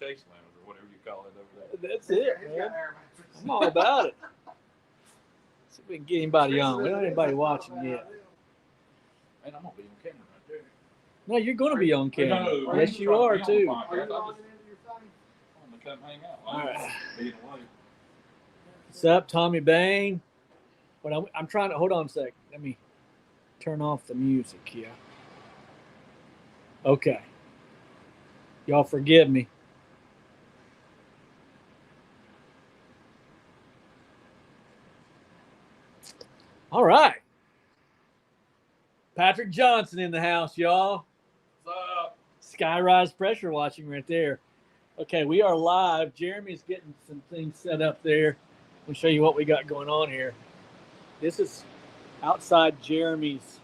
chase lounge or whatever you call it over there. That's it, man. I'm all about it. See if we can get anybody on. We don't have anybody watching yet. Man, I'm gonna be on camera right there. No, you're going to be on camera. No, Yes, you are too. I'm gonna come hang out. All right. Being away. What's up, Tommy Bain? But I'm trying to hold on a sec. Let me turn off the music here. Okay. Y'all forgive me. All right. Patrick Johnson in the house, y'all. What's up? Skyrise pressure watching right there. Okay, we are live. Jeremy's getting some things set up there. We'll show you what we got going on here. This is outside Jeremy's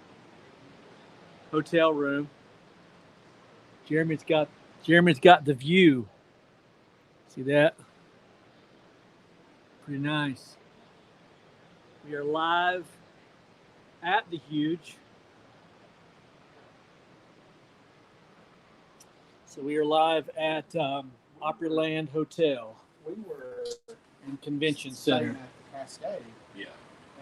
hotel room. Jeremy's got the view. See that? Pretty nice. We are live at the Huge. So we are live at Opryland Hotel. We were and Convention staying Center. at the Cascade, Yeah.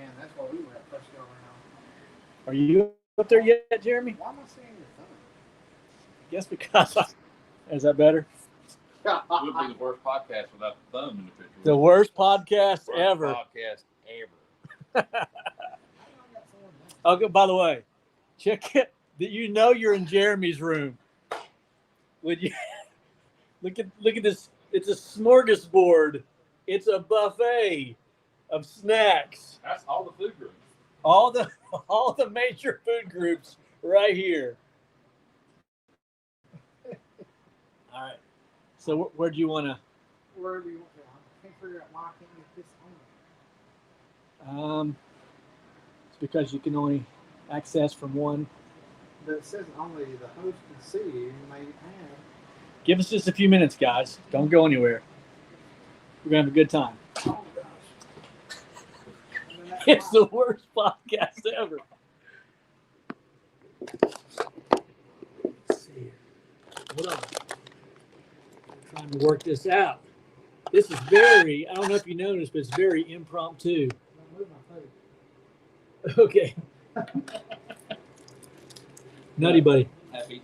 and that's where we were at first go around. Are you up there yet, Jeremy? Why am I seeing your phone? Yes, because is that better? It would be the worst podcast without the thumb in the picture. The worst podcast Worst ever. Podcast ever. Okay, by the way, check it. You know you're in Jeremy's room. Would you look at this? It's a smorgasbord. It's a buffet of snacks. That's all the food groups. All the major food groups right here. All right. So where do you want to? Where do you want to? I can't figure out why I can't get this on. It's because you can only access from one. But it says only the host can see you. May have. Give us just a few minutes, guys. Don't go anywhere. We're gonna have a good time. Oh gosh. And then that's It's why- the worst podcast ever. Let's see here. Hold on. I'm trying to work this out. This is very, I don't know if you noticed, but it's very impromptu. Don't move my face. Okay. Nutty buddy. Happy.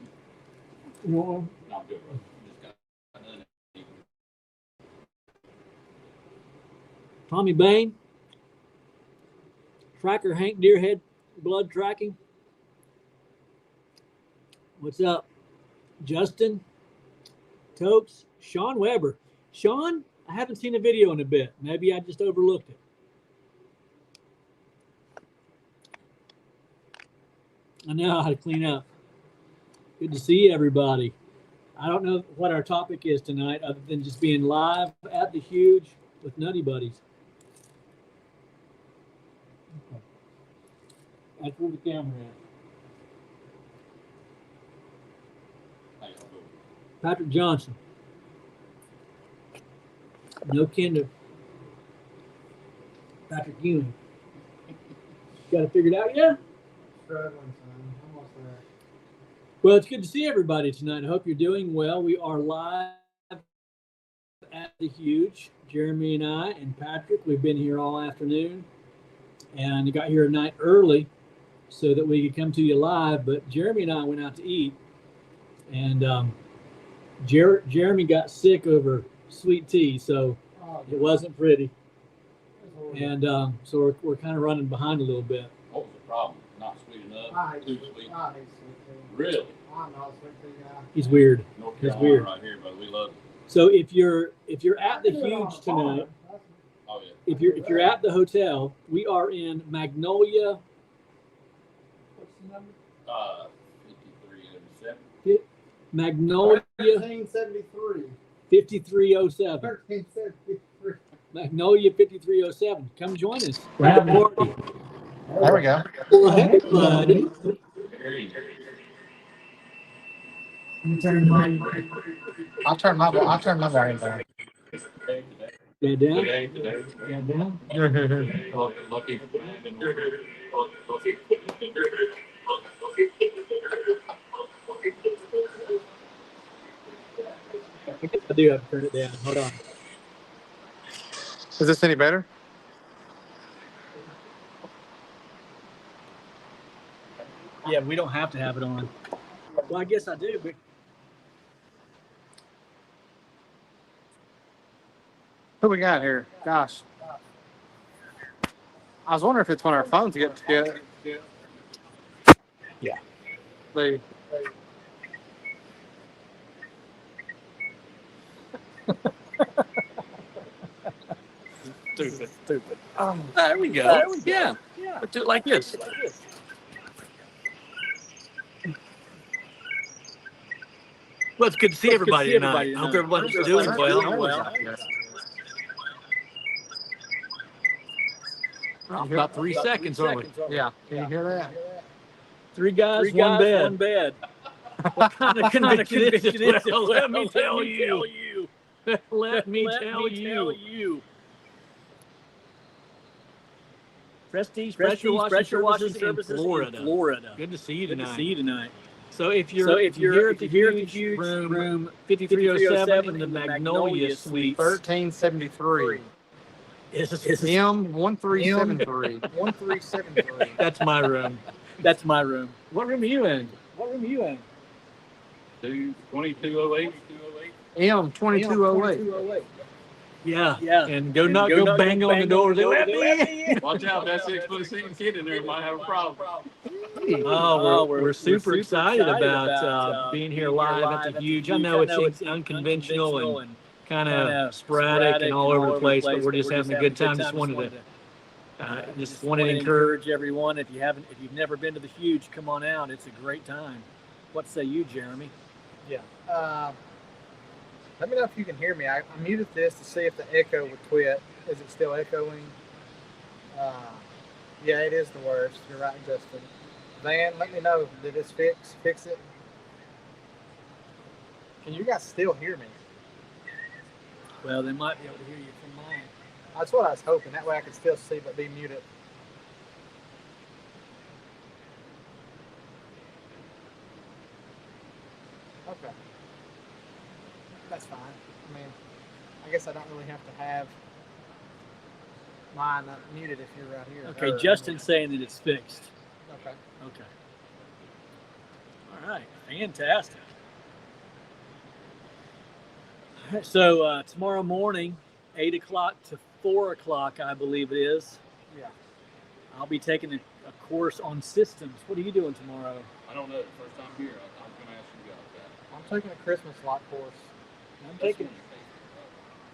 You want one? No, I'm good, bro. Just got done. Tommy Bain. Tracker Hank Deerhead blood tracking. What's up? Justin. Topes. Sean Weber. Sean, I haven't seen a video in a bit. Maybe I just overlooked it. I know how to clean up. Good to see everybody. I don't know what our topic is tonight other than just being live at the Huge with Nutty Buddies. Okay. That's where the camera is. How y'all doing? Patrick Johnson. No kin to Patrick Ewing. Got it figured out yet? Struggling, son. Almost there. Well, it's good to see everybody tonight. I hope you're doing well. We are live at the Huge. Jeremy and I and Patrick, we've been here all afternoon and got here a night early so that we could come to you live. But Jeremy and I went out to eat, and Jeremy got sick over sweet tea, so Oh, it wasn't pretty. it's horrible. And so we're kind of running behind a little bit. What was the problem? Not sweet enough? I hate Too sweet. sweet? I hate sweet tea. Really? I'm not a sweet tea guy. He's weird. North It's Carolina weird. right here, but we love it. So if you're at the I do it on Huge the farm. tonight, Oh, yeah. if you're at the hotel, we are in Magnolia. What's the number? 5387. Magnolia 1373. 5307. 1373. Magnolia 5307. Come join us. We're having a party. There we go. Hey, buddy. I'll turn my volume down. Yeah, down. Today. Yeah, down. Lucky. guess I do have to turn it down. Hold on. Is this any better? Yeah, we don't have to have it on. Well, I guess I do, but What we got here? Gosh. I was wondering if it's when our phones get together. Yeah. They. stupid. There we go. Yeah. But do it like this. Well, it's good to see everybody tonight. I hope everybody's doing well. About 3 seconds, aren't we? Yeah. Can you hear that? Three guys, one bed. What kind of conviction is it? Well, let me tell you. Let me tell you. Prestige Pressure Washing Services in Florida. Good to see you tonight. So if you're here at the huge room 5307 in the Magnolia Suite, 1373. is M1373. 1373. That's my room. That's my room. What room are you in? 2208. M2208. Yeah. And go bang on the door. Let me in. Watch out, that 6 foot 6 kid in there might have a problem. Oh, we're super excited about being here live at the huge. I know it's unconventional and kind of sporadic and all over the place, but we're just having a good time. Just wanted to encourage everyone. If you've never been to the huge, come on out. It's a great time. What say you, Jeremy? Yeah. Let me know if you can hear me. I muted this to see if the echo would quit. Is it still echoing? Yeah, it is the worst. You're right, Justin. Van, let me know. Did this fix it? Can you guys still hear me? Well, they might be able to hear you from mine. That's what I was hoping. That way I could still see but be muted. Okay. That's fine. I mean, I guess I don't really have to have mine muted if you're right here. Okay, Justin's saying that it's fixed. Okay. All right, fantastic. All right, so tomorrow morning, 8 o'clock to 4 o'clock, I believe it is. Yeah. I'll be taking a course on systems. What are you doing tomorrow? I don't know. First time here. I'm going to ask you guys that. I'm taking a Christmas light course. I'm taking.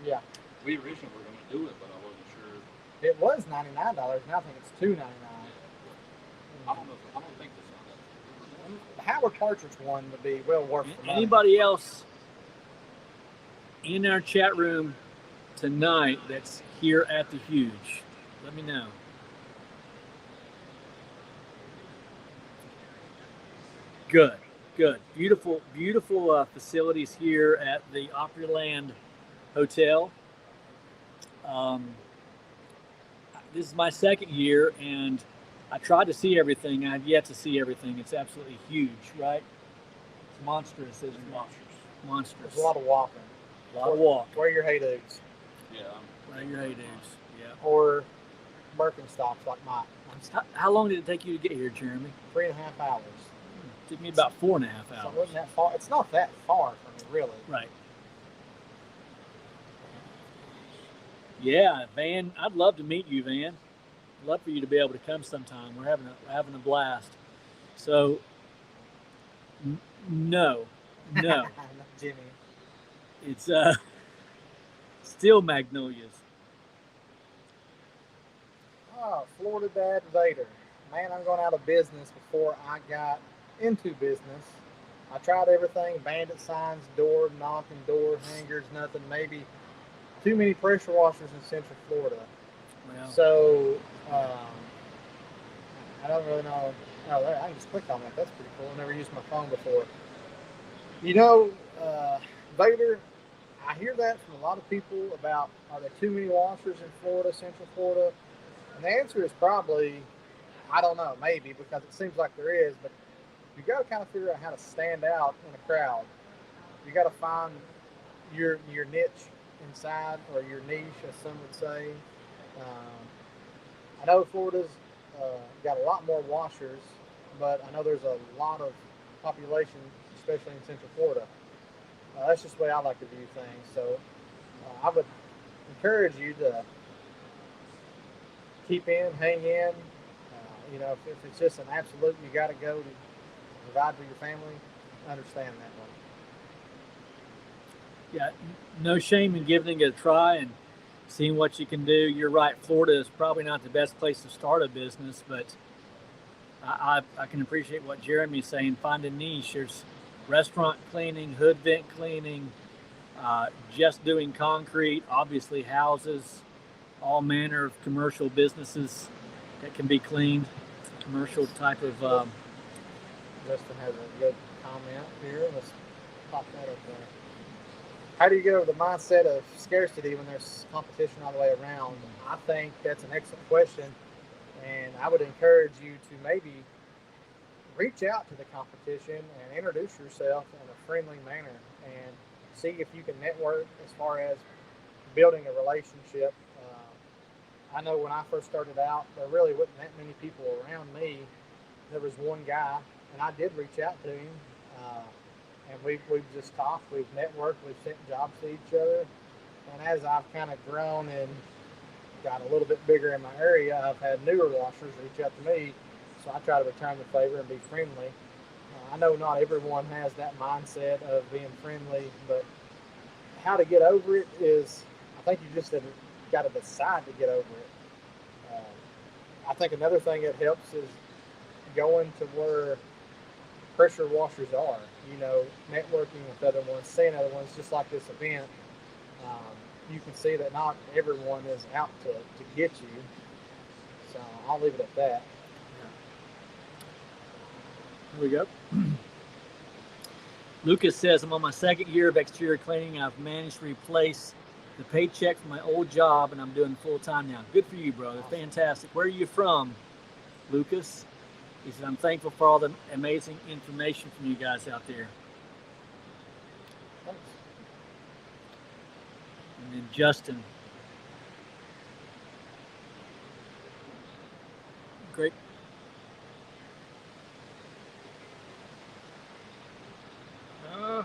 Yeah. We originally were going to do it, but I wasn't sure. It was $99. Now I think it's $2.99. I don't think this on The Howard Partridge one would be well worth the money. Anybody else in our chat room tonight that's here at the huge? Let me know. Good. Beautiful facilities here at the Opryland Hotel. This is my second year, and I tried to see everything. I've yet to see everything. It's absolutely huge, right? It's monstrous, isn't it? Monstrous. There's a lot of walking. Wear your hay dudes. Yeah. Wear your hay dudes. Yeah. Or Birkenstocks like mine. How long did it take you to get here, Jeremy? 3.5 hours. It took me about 4.5 So hours. it wasn't that far. It's not that far from me, really. Right. Yeah, Van. I'd love to meet you, Van. I'd love for you to be able to come sometime. We're having a blast. So, no, Jimmy. it's still Magnolias. Oh, Florida Dad Vader. Man, I'm going out of business before I got into business. I tried everything: bandit signs, door knocking, door hangers, nothing. Maybe too many pressure washers in Central Florida. Well, So I don't really know. Oh, there, I can just click on that. That's pretty cool. I've never used my phone before. You know, Vader, I hear that from a lot of people about, are there too many washers in Florida, Central Florida? And the answer is probably, I don't know, maybe, because it seems like there is, but you got to kind of figure out how to stand out in a crowd. You got to find your niche inside, or your niche, as some would say. I know Florida's got a lot more washers, but I know there's a lot of population, especially in Central Florida. That's just the way I like to view things. So I would encourage you to keep in, hang in. If it's just an absolute, you got to go to provide for your family, understand that one. Yeah, no shame in giving it a try and seeing what you can do. You're right. Florida is probably not the best place to start a business, but I can appreciate what Jeremy's saying. Find a niche. There's restaurant cleaning, hood vent cleaning, just doing concrete, obviously houses, all manner of commercial businesses that can be cleaned. Commercial type of. Justin has a good comment here. Let's pop that up there. How do you get over the mindset of scarcity when there's competition all the way around? I think that's an excellent question, and I would encourage you to maybe reach out to the competition and introduce yourself in a friendly manner and see if you can network as far as building a relationship. I know when I first started out, there really wasn't that many people around me. There was one guy, and I did reach out to him, and we've just talked, we've networked, we've sent jobs to each other. And as I've kind of grown and got a little bit bigger in my area, I've had newer washers reach out to me, so I try to return the favor and be friendly. I know not everyone has that mindset of being friendly, but how to get over it is, I think you just got to decide to get over it. I think another thing that helps is going to where pressure washers are, networking with other ones, seeing other ones, just like this event. You can see that not everyone is out to get you. So I'll leave it at that. Here we go. Lucas says, I'm on my second year of exterior cleaning. I've managed to replace the paycheck from my old job, and I'm doing full time now. Good for you, brother. Fantastic. Where are you from, Lucas? He said, I'm thankful for all the amazing information from you guys out there. Thanks. And then Justin. Great. I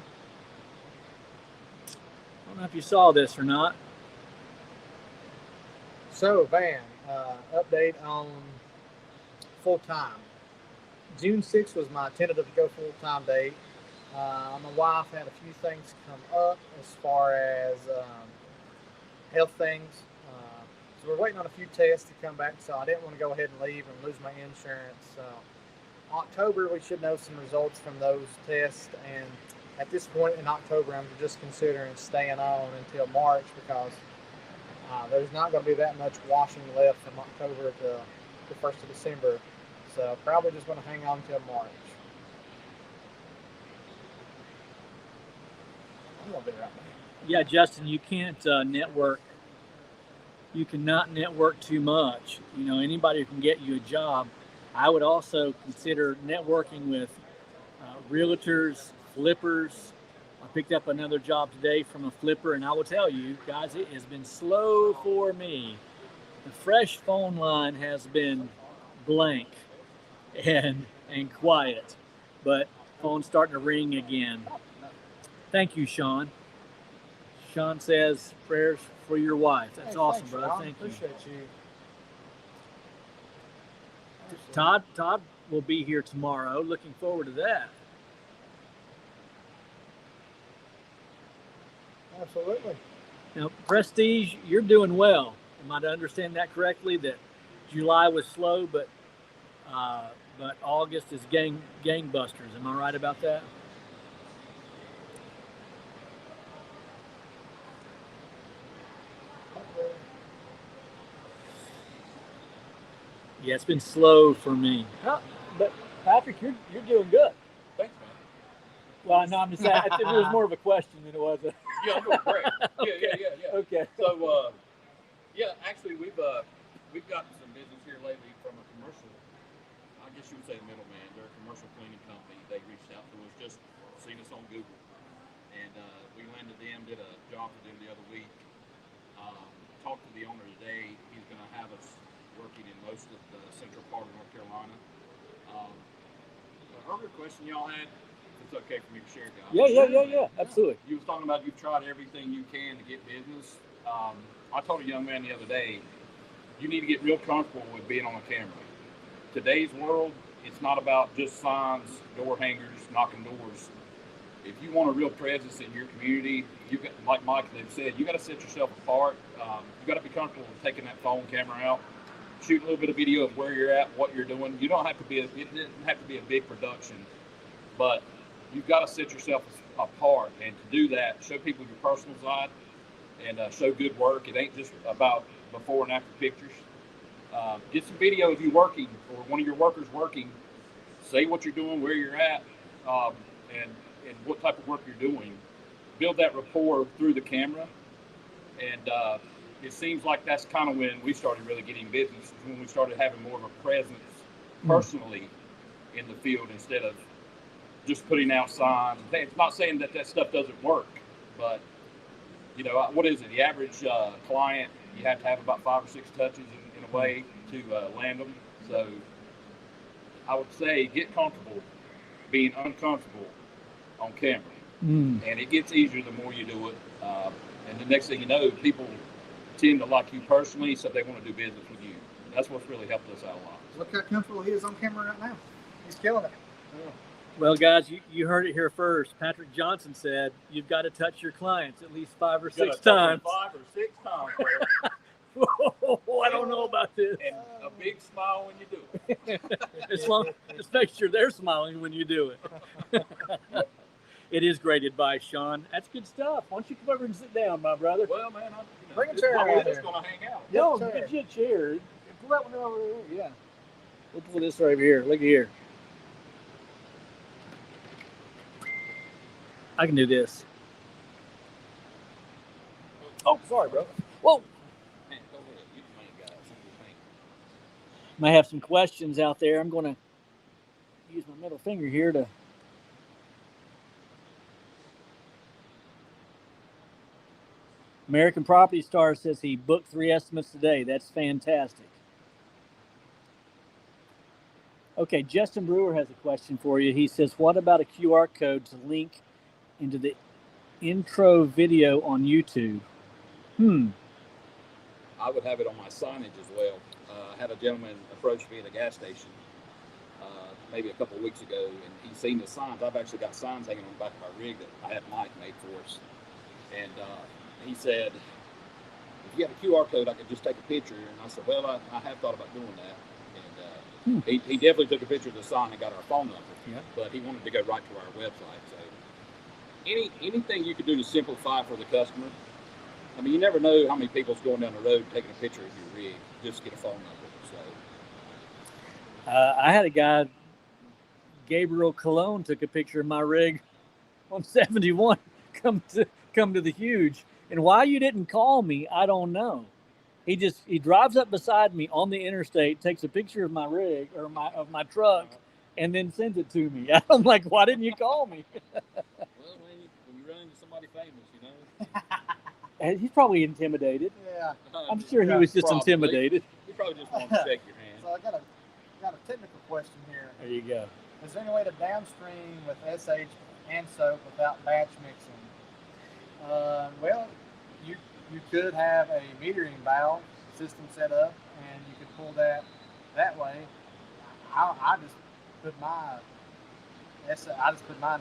don't know if you saw this or not. So, Van, update on full-time. June 6th was my tentative to go full-time date. My wife had a few things come up as far as health things. So we're waiting on a few tests to come back, so I didn't want to go ahead and leave and lose my insurance. October, we should know some results from those tests, and at this point in October, I'm just considering staying on until March because there's not going to be that much washing left from October to the 1st of December. So probably just going to hang on until March. I'm going to be right back. Yeah, Justin, you can't network. You cannot network too much. Anybody who can get you a job. I would also consider networking with realtors, flippers. I picked up another job today from a flipper, and I will tell you, guys, it has been slow for me. The fresh phone line has been blank and quiet, but phone's starting to ring again. Thank you, Sean. Sean says prayers for your wife. That's awesome, thanks, brother. Sean. Thank you. Appreciate you. Todd will be here tomorrow. Looking forward to that. Absolutely. Now, Prestige, you're doing well. Am I to understand that correctly? That July was slow, but August is gangbusters. Am I right about that? Yeah, it's been slow for me. But Patrick, you're doing good. Thanks, man. Well, no, I'm just saying. It was more of a question than it was a. Yeah, I'm doing great. Okay. Yeah. Okay. So, actually, we've gotten some business here lately from a commercial. I guess you would say a middleman. They're a commercial cleaning company. They reached out to us, just seen us on Google, and we landed them, did a job for them the other week. Talked to the owner today. He's going to have us working in most of the central part of North Carolina. The earlier question y'all had, it's okay for me to share, guys. Yeah. Absolutely. You was talking about you've tried everything you can to get business. I told a young man the other day, you need to get real comfortable with being on a camera. Today's world, it's not about just signs, door hangers, knocking doors. If you want a real presence in your community, you got, like Mike had said, you got to set yourself apart. You got to be comfortable with taking that phone camera out, shoot a little bit of video of where you're at, what you're doing. You don't have to be. It doesn't have to be a big production, but you've got to set yourself apart. And to do that, show people your personal side and show good work. It ain't just about before and after pictures. Get some video of you working or one of your workers working. Say what you're doing, where you're at, and what type of work you're doing. Build that rapport through the camera. And it seems like that's kind of when we started really getting business, when we started having more of a presence personally in the field instead of just putting out signs. It's not saying that stuff doesn't work, but you know, what is it? The average client, you have to have about 5 or 6 touches in a way to land them. So I would say get comfortable being uncomfortable on camera. And it gets easier the more you do it. And the next thing you know, people tend to like you personally, so they want to do business with you. That's what's really helped us out a lot. Look how comfortable he is on camera right now. He's killing it. Yeah. Well, guys, you heard it here first. Patrick Johnson said you've got to touch your clients at least 5 or 6 times. 5 or 6 times. Whoa, I don't know about this. And a big smile when you do it. Just make sure they're smiling when you do it. It is great advice, Sean. That's good stuff. Why don't you come over and sit down, my brother? Well, man, Bring a chair I'm out just there. going to hang out. No, Yes, sir. get you a chair. Pull that one over there. Yeah. We'll pull this right over here. Look at here. I can do this. Oh, sorry, bro. Whoa. Man, go ahead. You can hang, guys. What do you think? Might have some questions out there. I'm going to use my middle finger here to. American Property Star says he booked 3 estimates today. That's fantastic. Okay, Justin Brewer has a question for you. He says, what about a QR code to link into the intro video on YouTube? I would have it on my signage as well. I had a gentleman approach me at a gas station maybe a couple of weeks ago, and he's seen the signs. I've actually got signs hanging on the back of my rig that I had Mike made for us. And he said, if you have a QR code, I could just take a picture. And I said, well, I have thought about doing that. And he definitely took a picture of the sign and got our phone number. Yeah. But he wanted to go right to our website. So anything you could do to simplify for the customer. I mean, you never know how many people's going down the road taking a picture of your rig just to get a phone number. So I had a guy, Gabriel Cologne, took a picture of my rig on 71. Come to the Huge, and why you didn't call me, I don't know. He drives up beside me on the interstate, takes a picture of my rig or my truck, and then sends it to me. I'm like, why didn't you call me? well, when you run into somebody famous, you know. And he's probably intimidated. Yeah. I'm sure he was just Probably. intimidated. He probably just wanted to shake your hand. So I got a technical question here. There you go. Is there any way to downstream with SH and soap without batch mixing? Well, you could have a metering valve system set up, and you could pull that way. I just put mine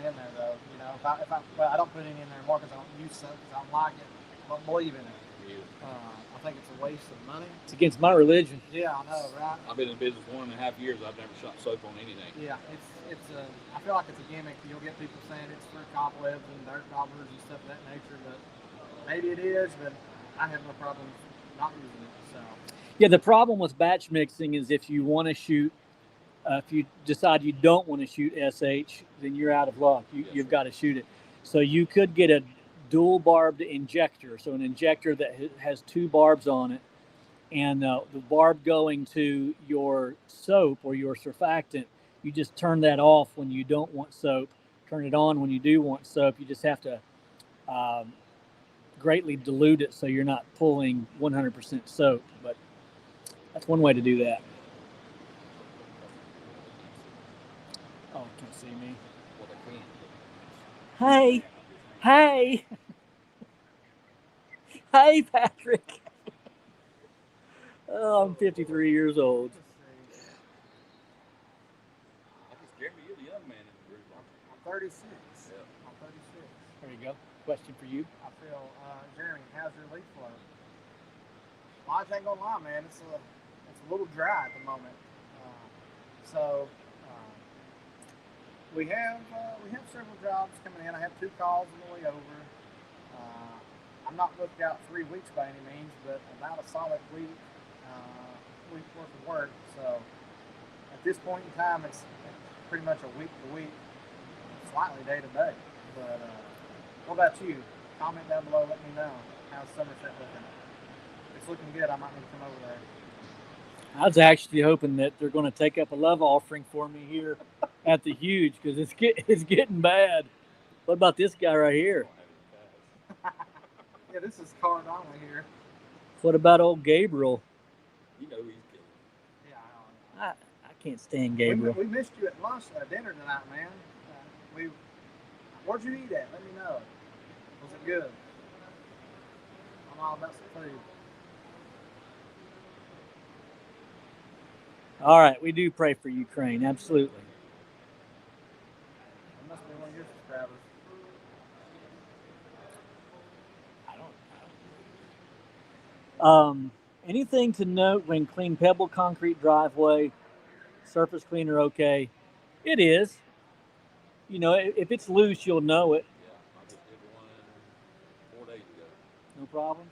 in there though. You know, I don't put any in there more because I don't use soap because I don't like it. I don't believe in it. Yeah. I think it's a waste of money. It's against my religion. Yeah, I know, right? I've been in business 1.5 years. I've never shot soap on anything. Yeah, I feel like it's a gimmick. You'll get people saying it's for cobwebs and dirt daubers and stuff of that nature, but maybe it is, but I have no problem not using it. So Yeah, the problem with batch mixing is if you want to shoot, if you decide you don't want to shoot SH, then you're out of luck. You've got to shoot it. So you could get a dual barbed injector, so an injector that has 2 barbs on it, and the barb going to your soap or your surfactant, you just turn that off when you don't want soap, turn it on when you do want soap. You just have to greatly dilute it so you're not pulling 100% soap. But that's one way to do that. Oh, can't see me. Well, they can. Hey, hey, hey, Patrick. Oh, I'm 53 years old. I guess, Jeremy, you're the young man in the group, aren't you? I'm 36. Yeah. I'm 36. There you go. Question for you. I feel, Jeremy, how's your leaf flow? Well, I ain't gonna lie, man. It's a little dry at the moment. We have several jobs coming in. I have 2 calls on the way over. I'm not booked out 3 weeks by any means, but about a solid week worth of work. So at this point in time, it's pretty much a week to week, slightly day to day. But what about you? Comment down below. Let me know how's Somerset looking. If it's looking good, I might need to come over there. I was actually hoping that they're going to take up a love offering for me here at the Huge because it's getting bad. What about this guy right here? Yeah, this is Cardona here. What about old Gabriel? You know he's good. Yeah, I can't stand Gabriel. we missed you at lunch, dinner tonight, man. Where'd you eat at? Let me know. Was it good? I'm all about some food. All right, we do pray for Ukraine, absolutely. That must be one of your subscribers. Anything to note when clean pebble concrete driveway, surface cleaner okay? It is. You know, if it's loose, you'll know it. Yeah, I just did one 4 days ago. No problems.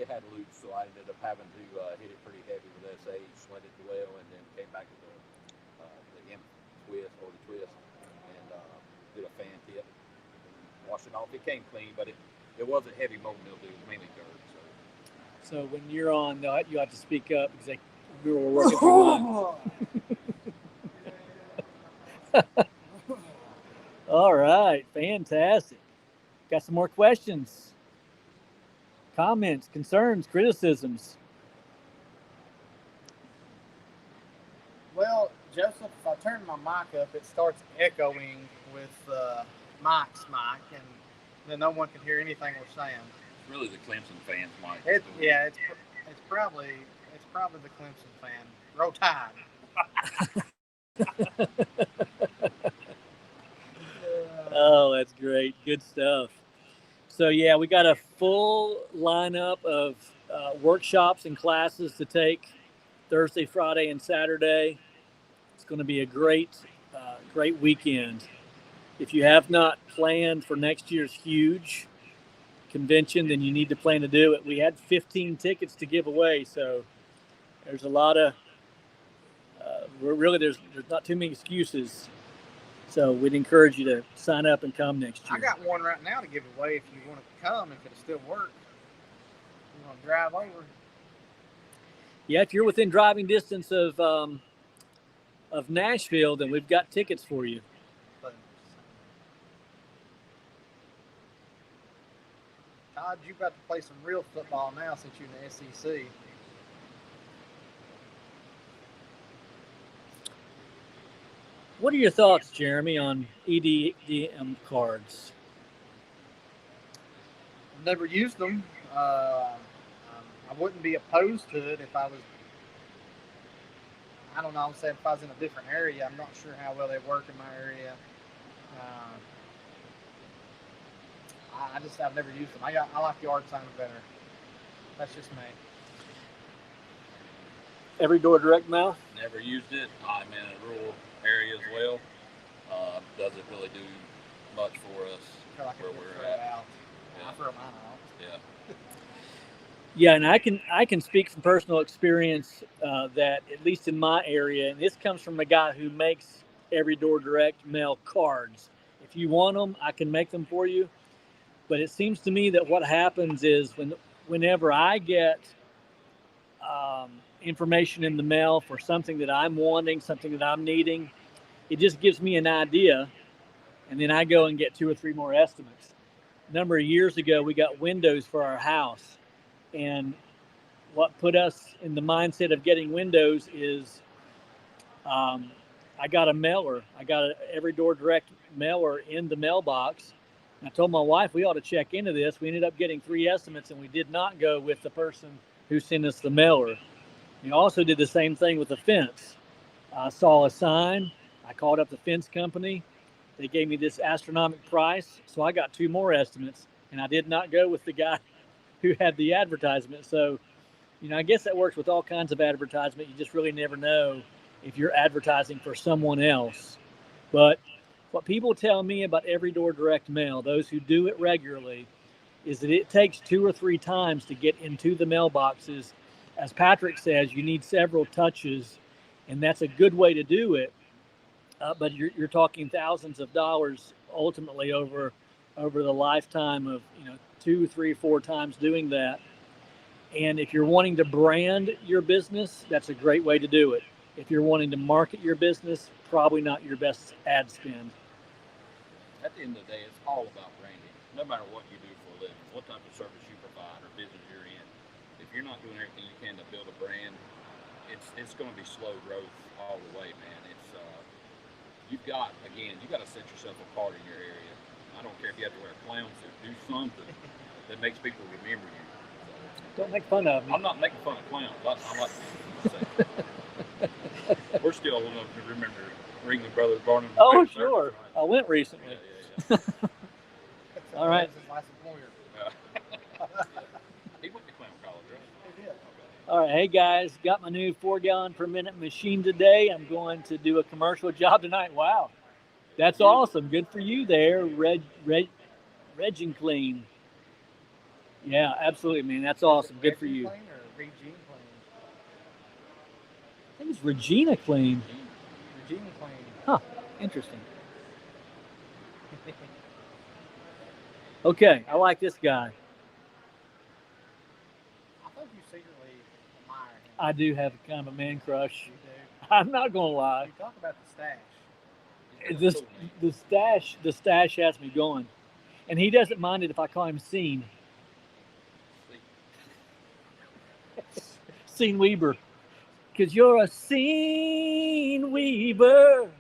It had loose, so I ended up having to hit it pretty heavy with SH, slid it to well, and then came back to the M twist or the twist and did a fan tip. Washed it off. It came clean, but it wasn't heavy mold mildew. It was mainly dirt. So when you're on, you have to speak up because we were working through lines. All right, fantastic. Got some more questions, comments, concerns, criticisms. Well, Joseph, if I turn my mic up, it starts echoing with Mike's mic, and then no one can hear anything we're saying. It's really the Clemson fans, Mike. It's probably the Clemson fan. Roll Tide. Oh, that's great. Good stuff. So, yeah, we got a full lineup of workshops and classes to take Thursday, Friday, and Saturday. It's going to be a great weekend. If you have not planned for next year's Huge convention, then you need to plan to do it. We had 15 tickets to give away, so there's a lot of there's not too many excuses. So we'd encourage you to sign up and come next year. I got one right now to give away if you want to come, if it'll still work. You want to drive over? Yeah, if you're within driving distance of Nashville, then we've got tickets for you. Todd, you've got to play some real football now since you're in the SEC. What are your thoughts, Jeremy, on EDM cards? I've never used them. I wouldn't be opposed to it if I was, I don't know, I'm saying if I was in a different area. I'm not sure how well they work in my area. I've never used them. I like yard signs better. That's just me. Every door direct mail? Never used it. I'm in a rural area as well. Doesn't really do much for us where we're at. I throw mine out. Yeah. Yeah, and I can speak from personal experience that at least in my area, and this comes from a guy who makes every door direct mail cards. If you want them, I can make them for you. But it seems to me that what happens is whenever I get information in the mail for something that I'm wanting, something that I'm needing, it just gives me an idea, and then I go and get 2 or 3 more estimates. number of years ago, we got windows for our house. And what put us in the mindset of getting windows is I got a mailer. I got an Every Door Direct mailer in the mailbox. And I told my wife we ought to check into this. We ended up getting 3 estimates, and we did not go with the person who sent us the mailer. We also did the same thing with the fence. I saw a sign. I called up the fence company. They gave me this astronomical price, so I got 2 more estimates, and I did not go with the guy who had the advertisement. So, I guess that works with all kinds of advertisement. You just really never know if you're advertising for someone else. But what people tell me about Every Door Direct Mail, those who do it regularly, is that it takes 2 or 3 times to get into the mailboxes. As Patrick says, you need several touches, and that's a good way to do it. But you're talking thousands of dollars ultimately over the lifetime of 2, 3, 4 times doing that. And if you're wanting to brand your business, that's a great way to do it. If you're wanting to market your business, probably not your best ad spend. At the end of the day, it's all about branding. No matter what you do for a living, what type of service you provide or business you're in, if you're not doing everything you can to build a brand, it's going to be slow growth all the way, man. You've got to set yourself apart in your area. I don't care if you have to wear a clown suit. Do something that makes people remember you. Don't make fun of me. I'm not making fun of clowns. I like to say. We're still old enough to remember Ringling Brothers Barnum. Oh, sure. I went recently. Yeah. All right. He went to clown college, right? He did. All right. Hey, guys. Got my new 4-gallon per minute machine today. I'm going to do a commercial job tonight. Wow. That's awesome. Good for you there, Reg and Clean. Yeah, absolutely, man. That's awesome. Good for you. Or Regine Clean? I think it's Regina Clean. Regine Clean. Huh. Interesting. Okay, I like this guy. I think you secretly admire him. I do have kind of a man crush. You do. I'm not gonna lie. You talk about the stash. The stash has me going, and he doesn't mind it if I call him Scene. Scene Weaver, because you're a scene weaver.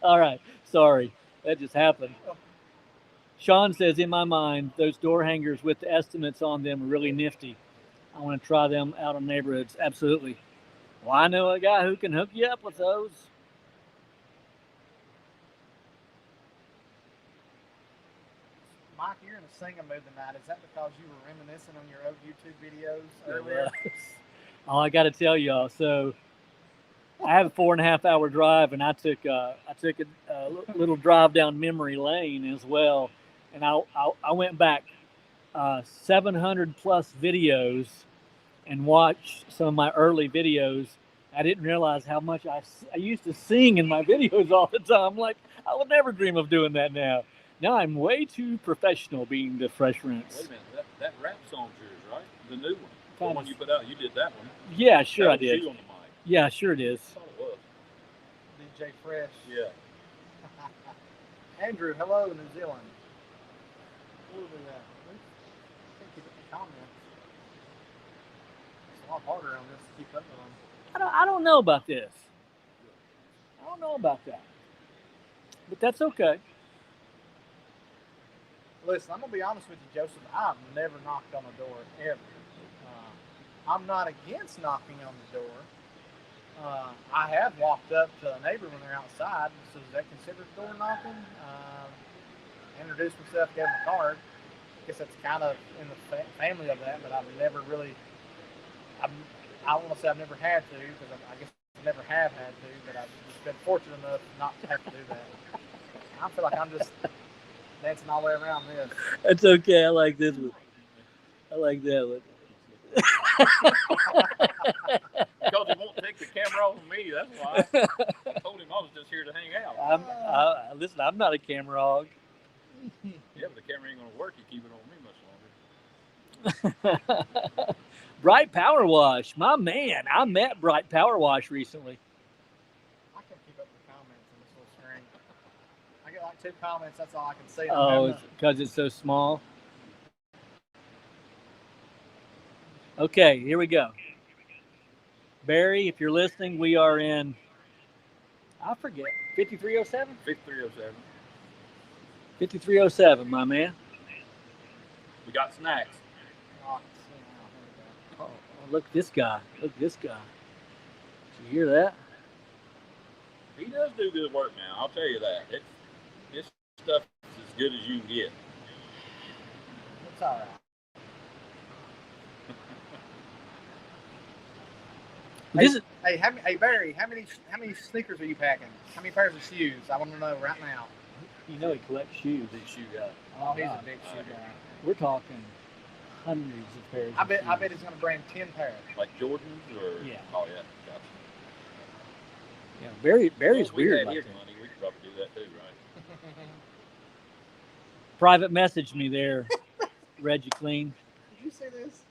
All right, sorry, that just happened. Sean says, in my mind, those door hangers with the estimates on them are really nifty. I want to try them out on neighborhoods. Absolutely. Well, I know a guy who can hook you up with those. Mike, you're in a singing mood tonight. Is that because you were reminiscing on your old YouTube videos earlier? Oh, I got to tell y'all. So I have a 4.5-hour drive, and I took a little drive down memory lane as well. And I went back 700 plus videos and watched some of my early videos. I didn't realize how much I used to sing in my videos all the time. Like, I would never dream of doing that now. Now I'm way too professional being the Fresh Rinse. Wait a minute, that rap song's yours, right? The new one. The Kind one of. you put out, you did that one. Yeah, sure That I was did. you on the mic. Yeah, sure it is. I thought it was. DJ Fresh. Yeah. Andrew, hello, New Zealand. What do we have? Can't keep up the comments. It's a lot harder on this to keep up with them. I don't know about this. I don't know about that. But that's okay. Listen, I'm gonna be honest with you, Joseph. I've never knocked on a door ever. I'm not against knocking on the door. I have walked up to a neighbor when they're outside. So is that considered door knocking? Introduced myself, gave them a card. I guess that's kind of in the family of that, but I've never really. I don't want to say I've never had to, because I guess I never have had to, but I've just been fortunate enough not to have to do that. I feel like I'm just dancing all the way around this. That's okay. I like this one. I like that one. Because he won't take the camera off of me, that's why. I told him I was just here to hang out. Listen, I'm not a camera hog. Yeah, but the camera ain't going to work. You keep it on me much longer. Bright Power Wash, my man. I met Bright Power Wash recently. I can't keep up with the comments on this little screen. I get like 2 comments. That's all I can see. Oh, because it's so small. Okay, here we go. Barry, if you're listening, we are in, I forget, 5307? 5307. 5307, my man. We got snacks. Oh, I can see now. Here we go. Oh, look at this guy. Look at this guy. Did you hear that? He does do good work now. I'll tell you that. This stuff is as good as you can get. It's all right. This is, Hey, Barry, how many sneakers are you packing? How many pairs of shoes? I want to know right now. you know, he collects shoes. Big shoe guy. Oh, he's a big shoe guy. We're talking hundreds of pairs. I of bet shoes. he's gonna bring 10 pairs. Like Jordans or? Yeah. Oh, yeah. Gotcha. Yeah, Barry's Well, if we weird had like his that. money, we could probably do that too, right? Private message me there, Reggie Clean. Did you see this?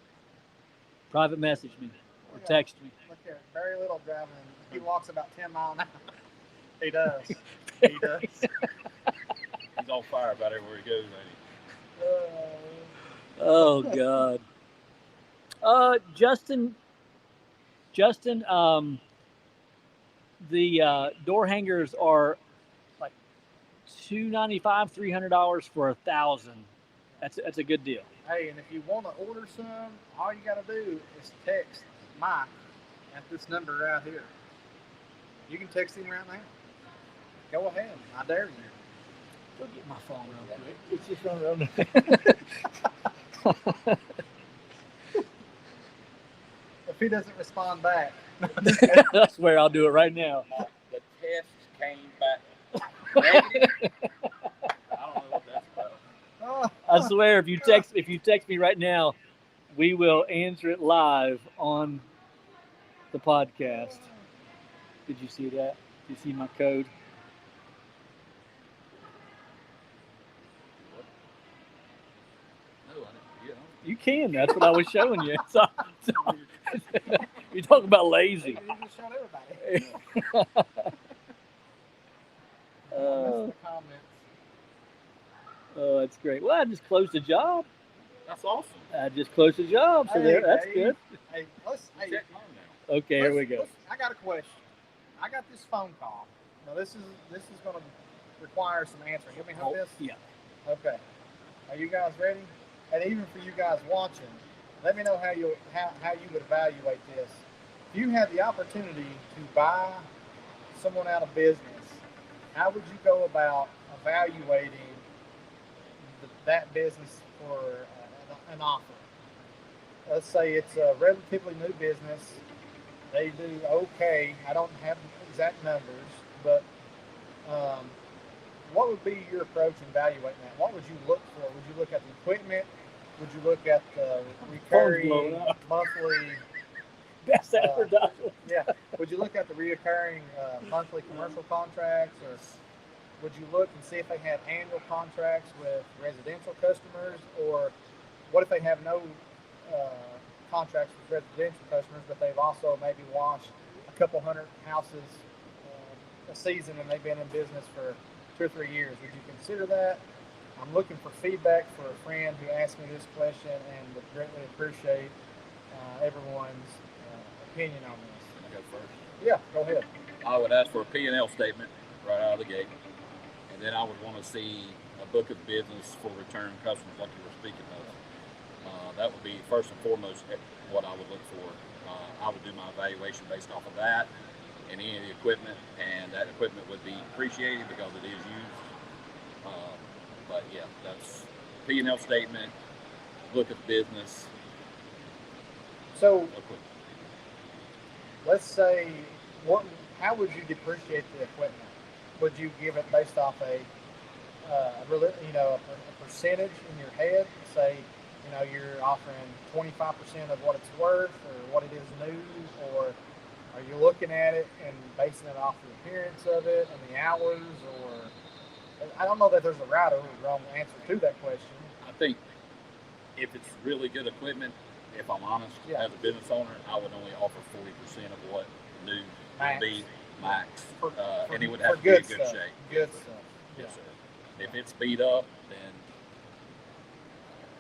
Private message me or text me. Look here, Barry Little driving. He walks about 10 miles an hour. He does. He does. He's on fire about everywhere he goes, ain't he? Oh God. Justin, the door hangers are like $295, $300 for 1,000. That's a good deal. Hey, and if you want to order some, all you got to do is text Mike at this number right here. You can text him right now. Go ahead. I dare you. Go get my phone real quick. It's just on. If he doesn't respond back, I swear I'll do it right now. The test came back negative. I don't know what that's about. oh, I swear if you text me right now, we will answer it live on the podcast. Did you see that? Did you see my code? No, I didn't. You know. You can. That's what I was showing you. So you talk about lazy. you just showed everybody. Oh, Missed the comments. oh, that's great. Well, I just closed the job. That's awesome. I just closed the job, so Hey, there. That's Dave. good. Hey, hey, Check mine now. Okay, here we go. I got a question. I got this phone call. Now this is going to require some answering. Give me Oh, this. yeah. Okay. Are you guys ready? And even for you guys watching, let me know how you would evaluate this. If you had the opportunity to buy someone out of business, how would you go about evaluating that business for an offer? Let's say it's a relatively new business. They do okay. I don't have exact numbers, but what would be your approach in evaluating that? What would you look for? Would you look at the equipment? Would you look at the recurring blowing up. monthly? Best advertisement. Yeah. Would you look at the reoccurring monthly commercial contracts, or would you look and see if they have annual contracts with residential customers, or what if they have no contracts with residential customers, but they've also maybe washed a couple hundred houses a season and they've been in business for 2 or 3 years? Would you consider that? I'm looking for feedback for a friend who asked me this question, and would greatly appreciate everyone's opinion on this. Can I go first? Yeah, go ahead. I would ask for a P&L statement right out of the gate. And then I would want to see a book of business for return customers like you were speaking of. That would be first and foremost what I would look for. I would do my evaluation based off of that and any of the equipment, and that equipment would be appreciated because it is used. But yeah, that's P&L statement, book of business, So equipment. let's say, how would you depreciate the equipment? Would you give it based off a percentage in your head? Say, you're offering 25% of what it's worth or what it is new, or are you looking at it and basing it off the appearance of it and the hours? Or I don't know that there's a right or wrong answer to that question. I think if it's really good equipment, if I'm honest, Yeah. as a business owner, I would only offer 40% of what new Max. would be max. For And it would for have to be in good stuff. shape. Good stuff. Yes, sir. If it's beat up, then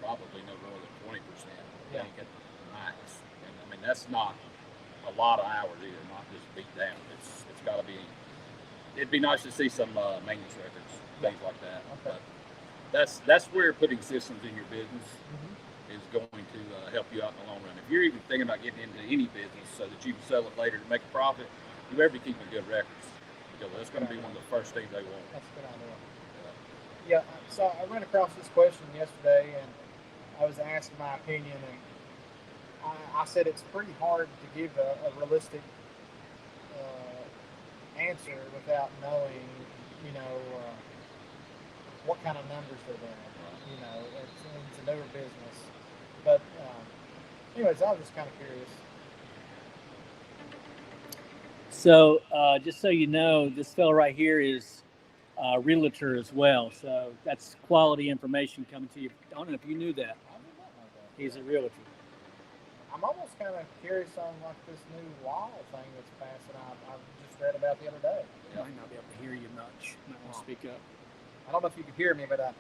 probably no more than 20%. Yeah. At the max. And I mean, that's not a lot of hours either, not just beat down. It's got to be. It'd be nice to see some maintenance records, things like that. Okay. But that's where putting systems in your business Mm-hmm. is going to help you out in the long run. If you're even thinking about getting into any business so that you can sell it later to make a profit, you better be keeping good records, because that's going to be one of the first things they want. That's a good idea. Yeah, so I ran across this question yesterday, and I was asked my opinion, and I said it's pretty hard to give a realistic answer without knowing, what kind of numbers they're doing. It's a newer business. But anyways, I was just kind of curious. So, just so you know, this fellow right here is a realtor as well. So that's quality information coming to you. I don't know if you knew that. I did not know that. He's a realtor. I'm almost kind of curious on like this new law thing that's passed that I just read about the other day. I might not be able to hear you much. You might want to speak up. I don't know if you can hear me, but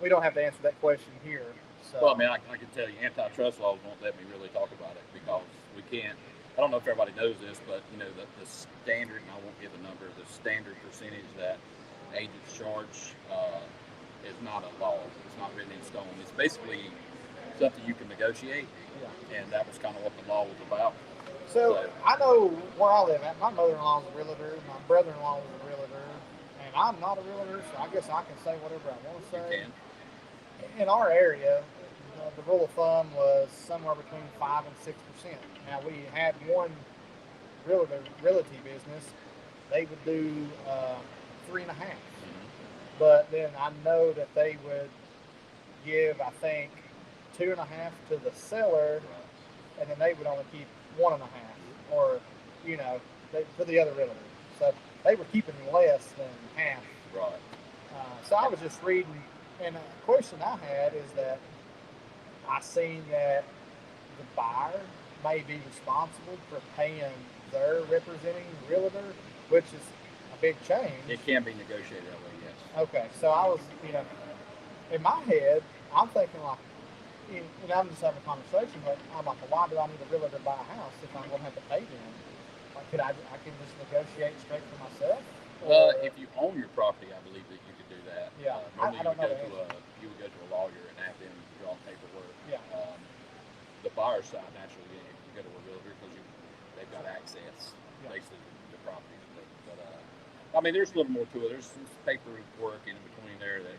we don't have to answer that question here. So. Well, I mean, I can tell you, antitrust laws won't let me really talk about it because we can't. I don't know if everybody knows this, but the standard, and I won't give a number, the standard percentage that agents charge is not a law. It's not written in stone. It's basically something you can negotiate, and that was kind of what the law was about. So I know where I live at. My mother-in-law is a realtor. My brother-in-law was a realtor. And I'm not a realtor, so I guess I can say whatever I want to say. You can. In our area, the rule of thumb was somewhere between 5 and 6%. Now, we had one realty business. They would do 3.5%. But then I know that they would give, I think, 2.5% to the seller, and then they would only keep 1.5%, or for the other realtor. So they were keeping less than half. Right. So I was just reading, and a question I had is that I seen that the buyer may be responsible for paying their representing realtor, which is a big change. It can be negotiated that way, yes. Okay, so I was, in my head, I'm thinking like, and I'm just having a conversation, but I'm like, well, why do I need a realtor to buy a house if I'm going to have to pay them? Like, I can just negotiate straight for myself? If you own your property, I believe that you could do that. Yeah, Normally I don't know. You would go to a lawyer and have them draw paperwork. Yeah. The buyer side, naturally, you go to a realtor because they've got access, basically, to properties. But I mean, there's a little more to it. There's some paperwork in between there that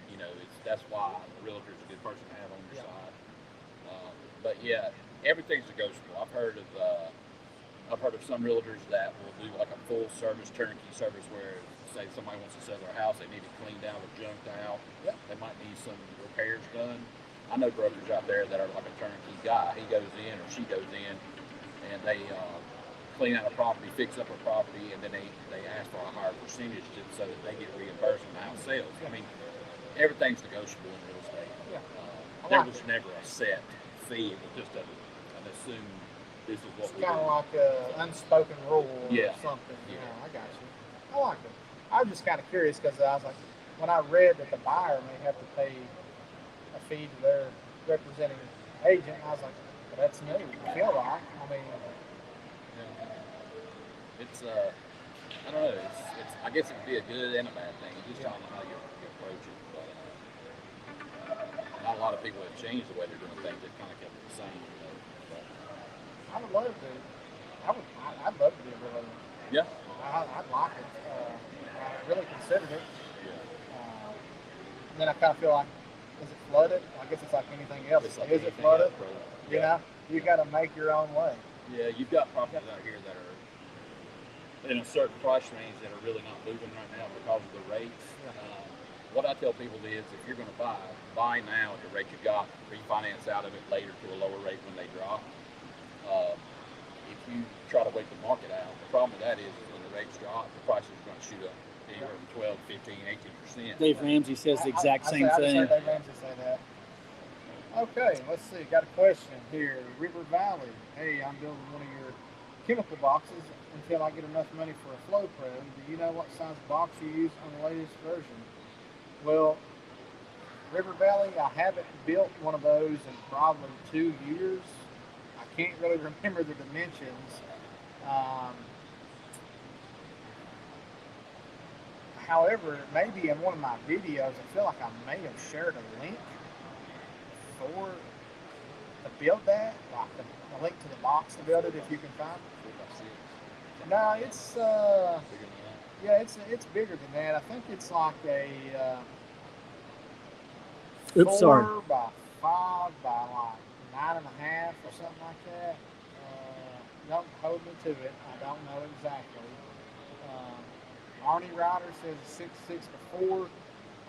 that's why a realtor is a good person to have on your side. But yeah, everything's negotiable. I've heard of some realtors that will do like a full service, turnkey service, where say somebody wants to sell their house, they need it cleaned out or junked out. Yep. They might need some repairs done. I know brokers out there that are like a turnkey guy. He goes in or she goes in and they clean out a property, fix up a property, and then they ask for a higher percentage so that they get reimbursed when the house sells. I mean, everything's negotiable in real estate. Yeah. There was never a set fee. It was just an assumed this is what It's we kind of do. like an unspoken rule or Yeah. something. Yeah. I got you. I like it. I was just kind of curious because I was like, when I read that the buyer may have to pay a fee to their representing agent, I was like, well, that's new. I feel like. I mean, It's I don't know. It's I guess it'd be a good and a bad thing. It just don't know how you approach it. But not a lot of people have changed the way they're doing things. They've kind of kept it the same. But, I would love to. I'd love to be a realtor. yeah. I'd like it. I really considered it. Yeah. Then I kind of feel like, is it flooded? I guess it's like anything else. It's like Is it anything flooded? else, brother. You know, you got to make your own way. Yeah, you've got properties out here that are in a certain price range that are really not moving right now because of the rates. What I tell people is, if you're going to buy now at the rate you got, refinance out of it later to a lower rate when they drop. If you try to wait the market out, the problem with that is when the rates drop, the prices are going to shoot up anywhere from 12, 15, 18%. Dave Ramsey says the exact same I just thing. heard Dave Ramsey say that. Okay, let's see. Got a question here. River Valley. Hey, I'm building one of your chemical boxes until I get enough money for a flow pro. Do you know what size box you use on the latest version? Well, River Valley, I haven't built one of those in probably 2 years. I can't really remember the dimensions. Um, However, maybe in one of my videos, I feel like I may have shared a link for to build that, like a link to the box to build it if you can find it. No, it's yeah, it's bigger than that. I think it's like a Oops, sorry. 4x5 by like 9.5 or something like that. Don't hold me to it. I don't know exactly. Arnie Ryder says 6 by 4.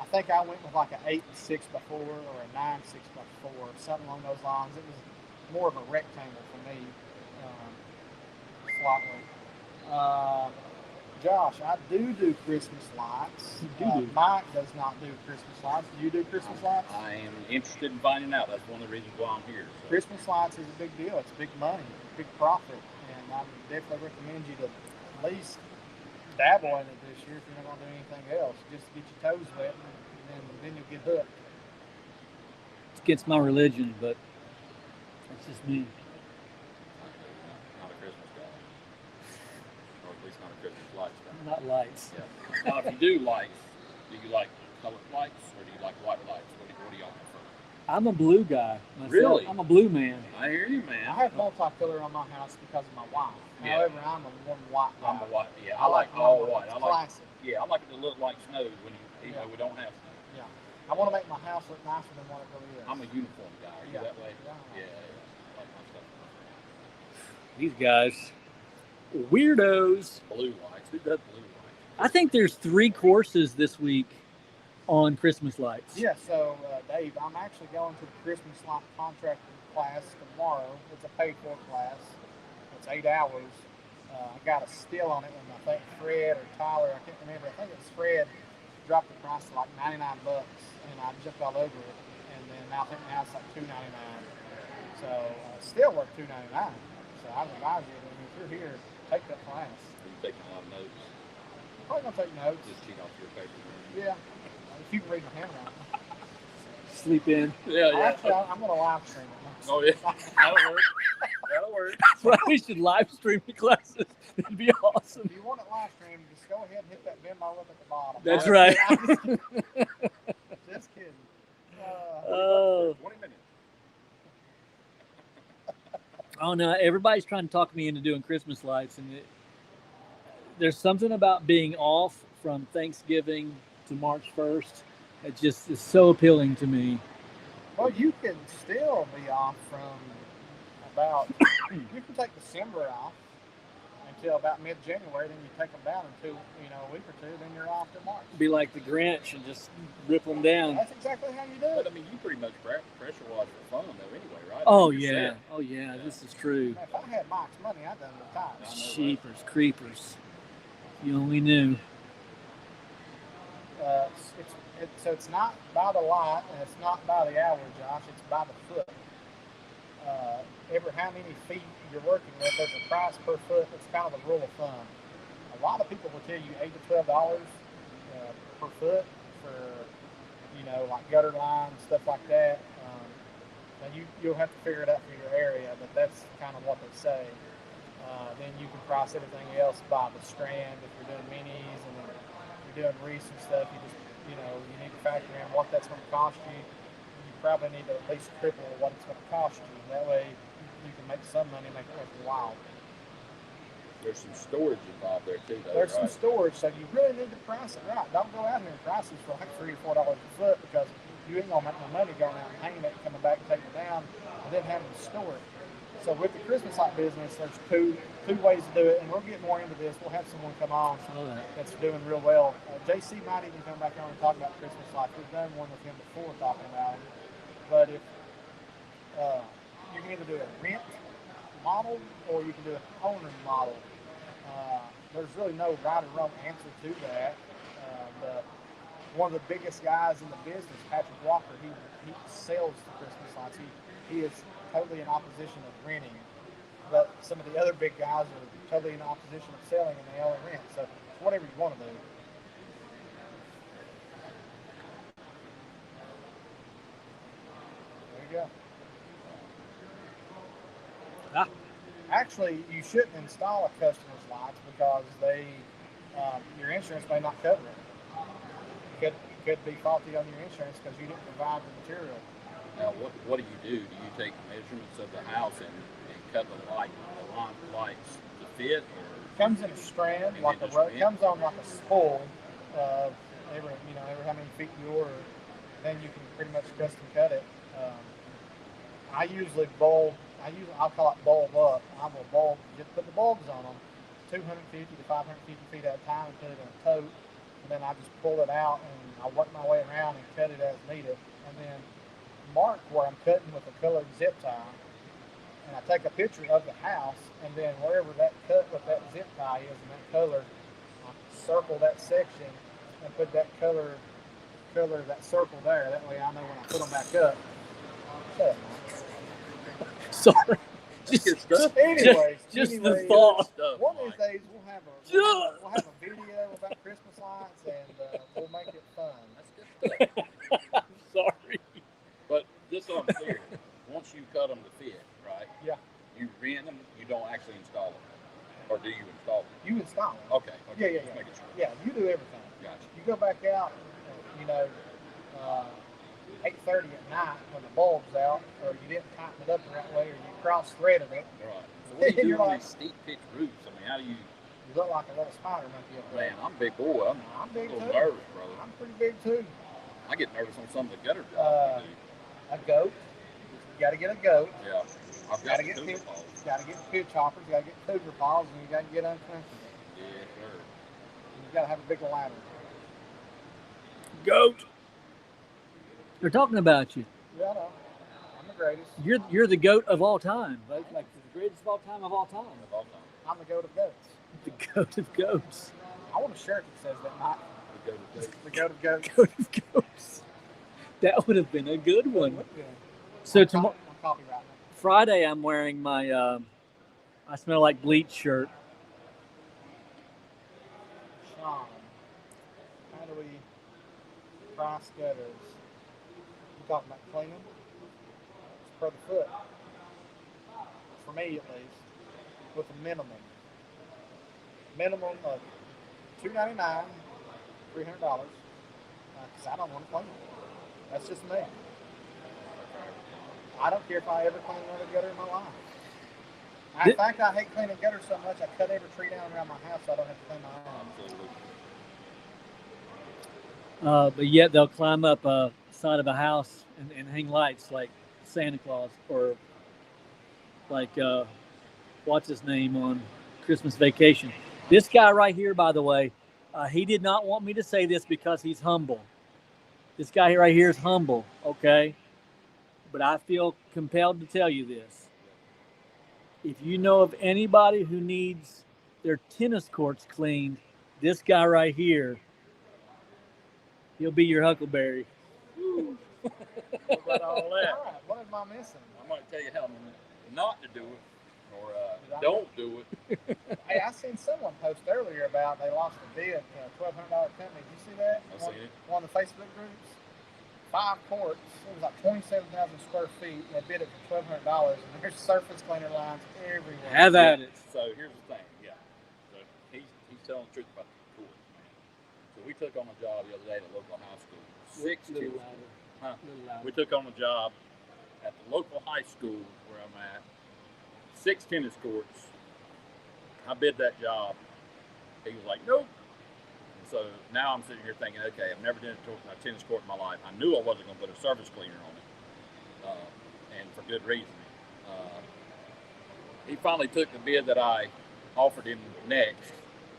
I think I went with like an 8 6 by 4 or a 9 6 by 4, something along those lines. It was more of a rectangle for me, slightly. Josh, I do Christmas lights. You do. Mike does not do Christmas lights. Do you do Christmas lights? I am interested in finding out. That's one of the reasons why I'm here. So. Christmas lights is a big deal. It's big money, big profit, and I would definitely recommend you to at least dabble in it this year if you're not going to do anything else. Just get your toes wet, and then you'll get hooked. It's against my religion, but that's just me. Not a Christmas guy. Or at least not a Christmas lights guy. Not lights. Yeah. Now, if you do lights, do you like colored lights or do you like white lights? What do y'all prefer? I'm a blue guy myself. Really? I'm a blue man. I hear you, man. I have multicolor on my house because of my wife. Yeah. However, I'm a one white guy. I'm a white. Yeah, I like all white. I like. Classic. Yeah, I like it to look like snow when you know we don't have. Yeah. I want to make my house look nicer than what it really is. I'm a uniform guy. Are you Yeah. that way? Yeah. Yeah. I like my stuff. These guys, weirdos. Blue lights. Who does blue lights? I think there's 3 courses this week on Christmas lights. Yeah, so Dave, I'm actually going to the Christmas light contracting class tomorrow. It's a paid for class. It's 8 hours. I got a steal on it when I think Fred or Tyler, I can't remember. I think it was Fred dropped the price to like $99, and I jumped all over it. And then I think now it's like $299. So still worth $299. So I advise you, I mean, if you're here, take that class. Are you taking a lot of notes? Probably gonna take notes. Just cheat off your paper. Yeah, if you can read my handwriting. Sleep in. Yeah, Actually, I'm gonna live stream it. Oh yeah, that'll work. That'll work. That's why we should live stream the classes. That'd be awesome. If you want it live streamed, just go ahead and hit that Venmo up at the bottom. That's right. Just kidding. Oh. 20 minutes. Oh no! Everybody's trying to talk me into doing Christmas lights, and there's something about being off from Thanksgiving to March 1st. It just is so appealing to me. Well, you can still be off from about. You can take December off until about mid-January. Then you take them down until a week or two. Then you're off to March. Be like the Grinch and just rip them down. That's exactly how you do But it. I mean, you pretty much pressure wash for fun though, anyway, right? Oh You yeah, said. oh yeah. This is true. If I had Mike's money, I'd done it all the time. Sheepers, creepers. You only knew. So it's not by the lot and it's not by the hour, Josh. It's by the foot. Every how many feet you're working with, there's a price per foot. It's kind of a rule of thumb. A lot of people will tell you $8 to $12 per foot for like gutter lines, stuff like that. Now you'll have to figure it out for your area, but that's kind of what they say. Then you can price everything else by the strand if you're doing minis, and then if you're doing wreaths and stuff. You need to factor in what that's going to cost you. You probably need to at least triple what it's going to cost you. That way you can make some money, make it worth your while. There's some storage involved there too, though. There's some right? storage, so you really need to price it right. Don't go out here and price this for like $3 or $4 a foot, because you ain't gonna make no money going out and hanging it, coming back and taking it down, and then having to store it. So with the Christmas light business, there's two ways to do it, and we'll get more into this. We'll have someone come on that's doing real well. JC might even come back on and talk about Christmas lights. We've done one with him before talking about it. But if you can either do a rent model or you can do an owner model. There's really no right or wrong answer to that. But one of the biggest guys in the business, Patrick Walker, he sells the Christmas lights. He is totally in opposition of renting. But some of the other big guys are totally in opposition of selling, and they only rent. So whatever you want to do. you go. Ah. Actually, you shouldn't install a customer's lights because your insurance may not cover it. Could be faulty on your insurance because you didn't provide the material. Now, what do? Do you take measurements of the house and cut the line of lights to fit, or It comes in a strand, And like they a just row. rent? Comes on like a spool of every how many feet you order. Then you can pretty much custom cut it. I usually I'll call it bulb up. I will just put the bulbs on them, 250 to 550 feet at a time, and put it in a tote. And then I just pull it out and I work my way around and cut it as needed. And then mark where I'm cutting with a colored zip tie. And I take a picture of the house, and then wherever that cut with that zip tie is and that color, I circle that section and put that color that circle there. That way I know when I put them back up. Shut up, Mike. Sorry. Good stuff. Anyways, just the anyways, thought. Stuff, one of Mike. these days we'll have a video about Christmas lights, and we'll make it fun. That's good stuff. Sorry. But just so I'm clear, once you cut them to fit, right? Yeah. You rent them. You don't actually install them, or do you install them? You install them. Okay. Yeah. Just making sure. Yeah, you do everything. Gotcha. You go back out, 8:30 at night when the bulb's out, or you didn't tighten it up the right way, or you cross-threaded it. Right. So what do you do You're on like- these steep pitch roofs? I mean, how do you? You look like a little spider monkey up there. Man, I'm a big boy. I'm I'm a big little too. nervous, brother. I'm pretty big too. I get nervous on some of the gutter jobs. A goat. You got to get a goat. Yeah. I've got Gotta to get get pitch. balls. You got to get pitch hoppers. You got to get cougar paws, and you got to get uncomfortable. Yeah, sir. And you got to have a big ladder. Goat. They're talking about you. Yeah, I know. I'm the greatest. You're the goat of all time. Like the greatest of all time of all time. Of all time. I'm the goat of goats. The goat of goats. I want a shirt that says that, Mike. We go to the The goat of goats. Goat of goats. That would have been a good one. Look good. So I'm tomorrow, copywriting. Friday, I'm wearing my I smell like bleach shirt. Sean, how do we price gutters? You talking about cleaning? It's per the foot. For me, at least, with a minimum of $299, $300, because I don't want to clean it. That's just me. I don't care if I ever clean another gutter in my life. In fact, I hate cleaning gutters so much I cut every tree down around my house so I don't have to clean my own. Absolutely. But yet they'll climb up a side of a house and hang lights like Santa Claus or like what's his name on Christmas Vacation. This guy right here, by the way, he did not want me to say this because he's humble. This guy right here is humble, okay? But I feel compelled to tell you this. If you know of anybody who needs their tennis courts cleaned, this guy right here, he'll be your Huckleberry. What about all that? All right, what am I missing? I'm going to tell you how not to do it, or don't do it. Hey, I seen someone post earlier about they lost a bid to a $1,200 company. Did you see that? I've seen it. One of the Facebook groups. 5 courts. It was like 27,000 square feet. And they bid it for $1,200, and there's surface cleaner lines everywhere. Have at it. So here's the thing, yeah. So he's telling the truth about the courts, man. So we took on a job the other day at a local high school. We took on a job at the local high school where I'm at. 6 tennis courts. I bid that job. He was like, nope. And so now I'm sitting here thinking, okay, I've never done a tennis court in my life. I knew I wasn't going to put a surface cleaner on it, and for good reason. He finally took the bid that I offered him next,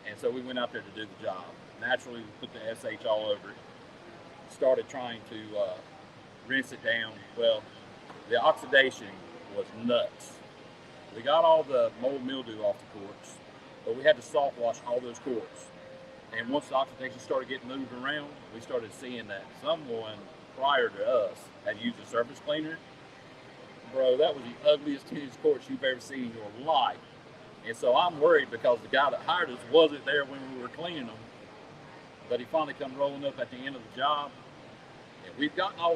and so we went out there to do the job. Naturally, we put the SH all over it. Started trying to rinse it down. Well, the oxidation was nuts. We got all the mold mildew off the courts, but we had to soft wash all those courts. And once the oxidation started getting moved around, we started seeing that someone prior to us had used a surface cleaner. Bro, that was the ugliest tennis courts you've ever seen in your life. And so I'm worried because the guy that hired us wasn't there when we were cleaning them. But he finally come rolling up at the end of the job. And we've gotten all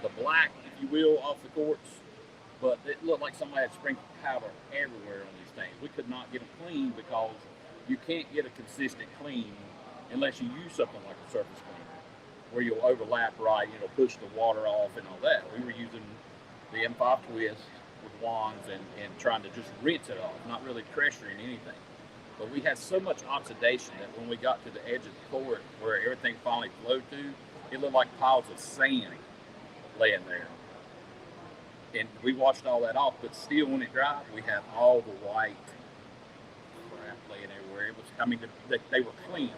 the the black, if you will, off the courts, but it looked like somebody had sprinkled powder everywhere on these things. We could not get them clean because you can't get a consistent clean unless you use something like a surface cleaner, where you'll overlap right, push the water off and all that. We were using the M5 Twist with wands and trying to just rinse it off, not really pressuring anything. But we had so much oxidation that when we got to the edge of the court where everything finally flowed to, it looked like piles of sand laying there. And we washed all that off, but still when it dried, we had all the white crap laying everywhere. It was, they were clean,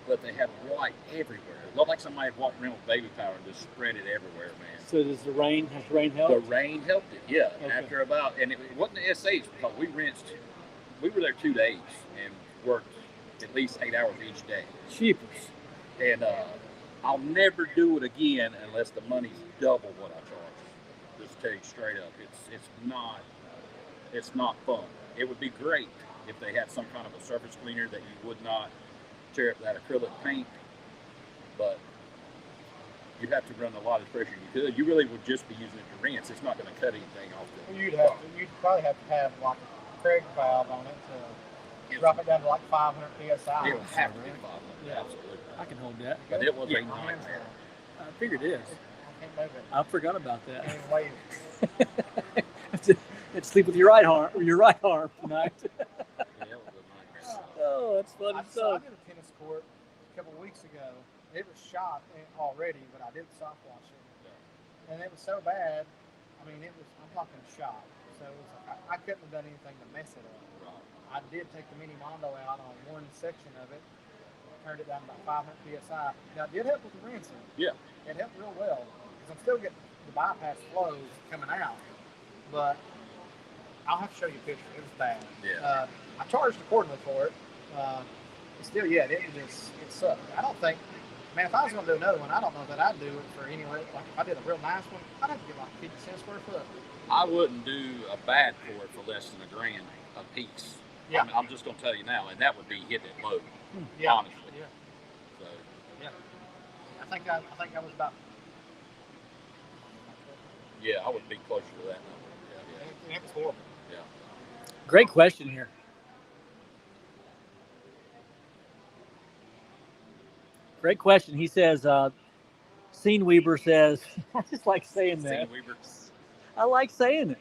but they had white everywhere. It looked like somebody had walked around with baby powder and just spread it everywhere, man. So has the rain helped? The rain helped it, yeah. Okay. After about, and it wasn't the SH because we were there 2 days and worked at least 8 hours each day. Cheapers. And I'll never do it again unless the money's double what I charge. Just tell you straight up, it's not fun. It would be great if they had some kind of a surface cleaner that you would not tear up that acrylic paint, but you have to run a lot of pressure. You really would just be using it to rinse. It's not going to cut anything off. You'd probably have to have like a Craig valve on it to drop it down to like 500 psi. It would have to be 500, Yeah. absolutely. I can hold that. But it was Yeah. a nightmare. I figured it is. I can't move it. I forgot about that. Anyway, Let's sleep with your right arm tonight. Yeah, it was a nightmare. Oh, that's funny I stuff. did a tennis court a couple of weeks ago. It was shot already, but I did soft wash it, and it was so bad. I mean, I'm talking shot. So it was like I couldn't have done anything to mess it up. I did take the mini Mondo out on one section of it, turned it down to about 500 psi. Now it did help with the rinsing. Yeah. It helped real well because I'm still getting the bypass flows coming out, but I'll have to show you a picture. It was bad. Yeah. I charged accordingly for it. But still, yeah, it sucked. I don't think, man, if I was going to do another one, I don't know that I'd do it for anywhere. Like if I did a real nice one, I'd have to get like 50 cents square foot. I wouldn't do a bad court for less than $1,000 a piece. Yeah. I mean, I'm just going to tell you now, and that would be hitting it low. Yeah. Honestly. Yeah. So, Yeah. I think I was about. yeah, I would be closer to that number. Yeah. It was horrible. Yeah. Great question here. Great question. He says, Scene Weaver says, I just like saying that. Scene Weaver. I like saying it.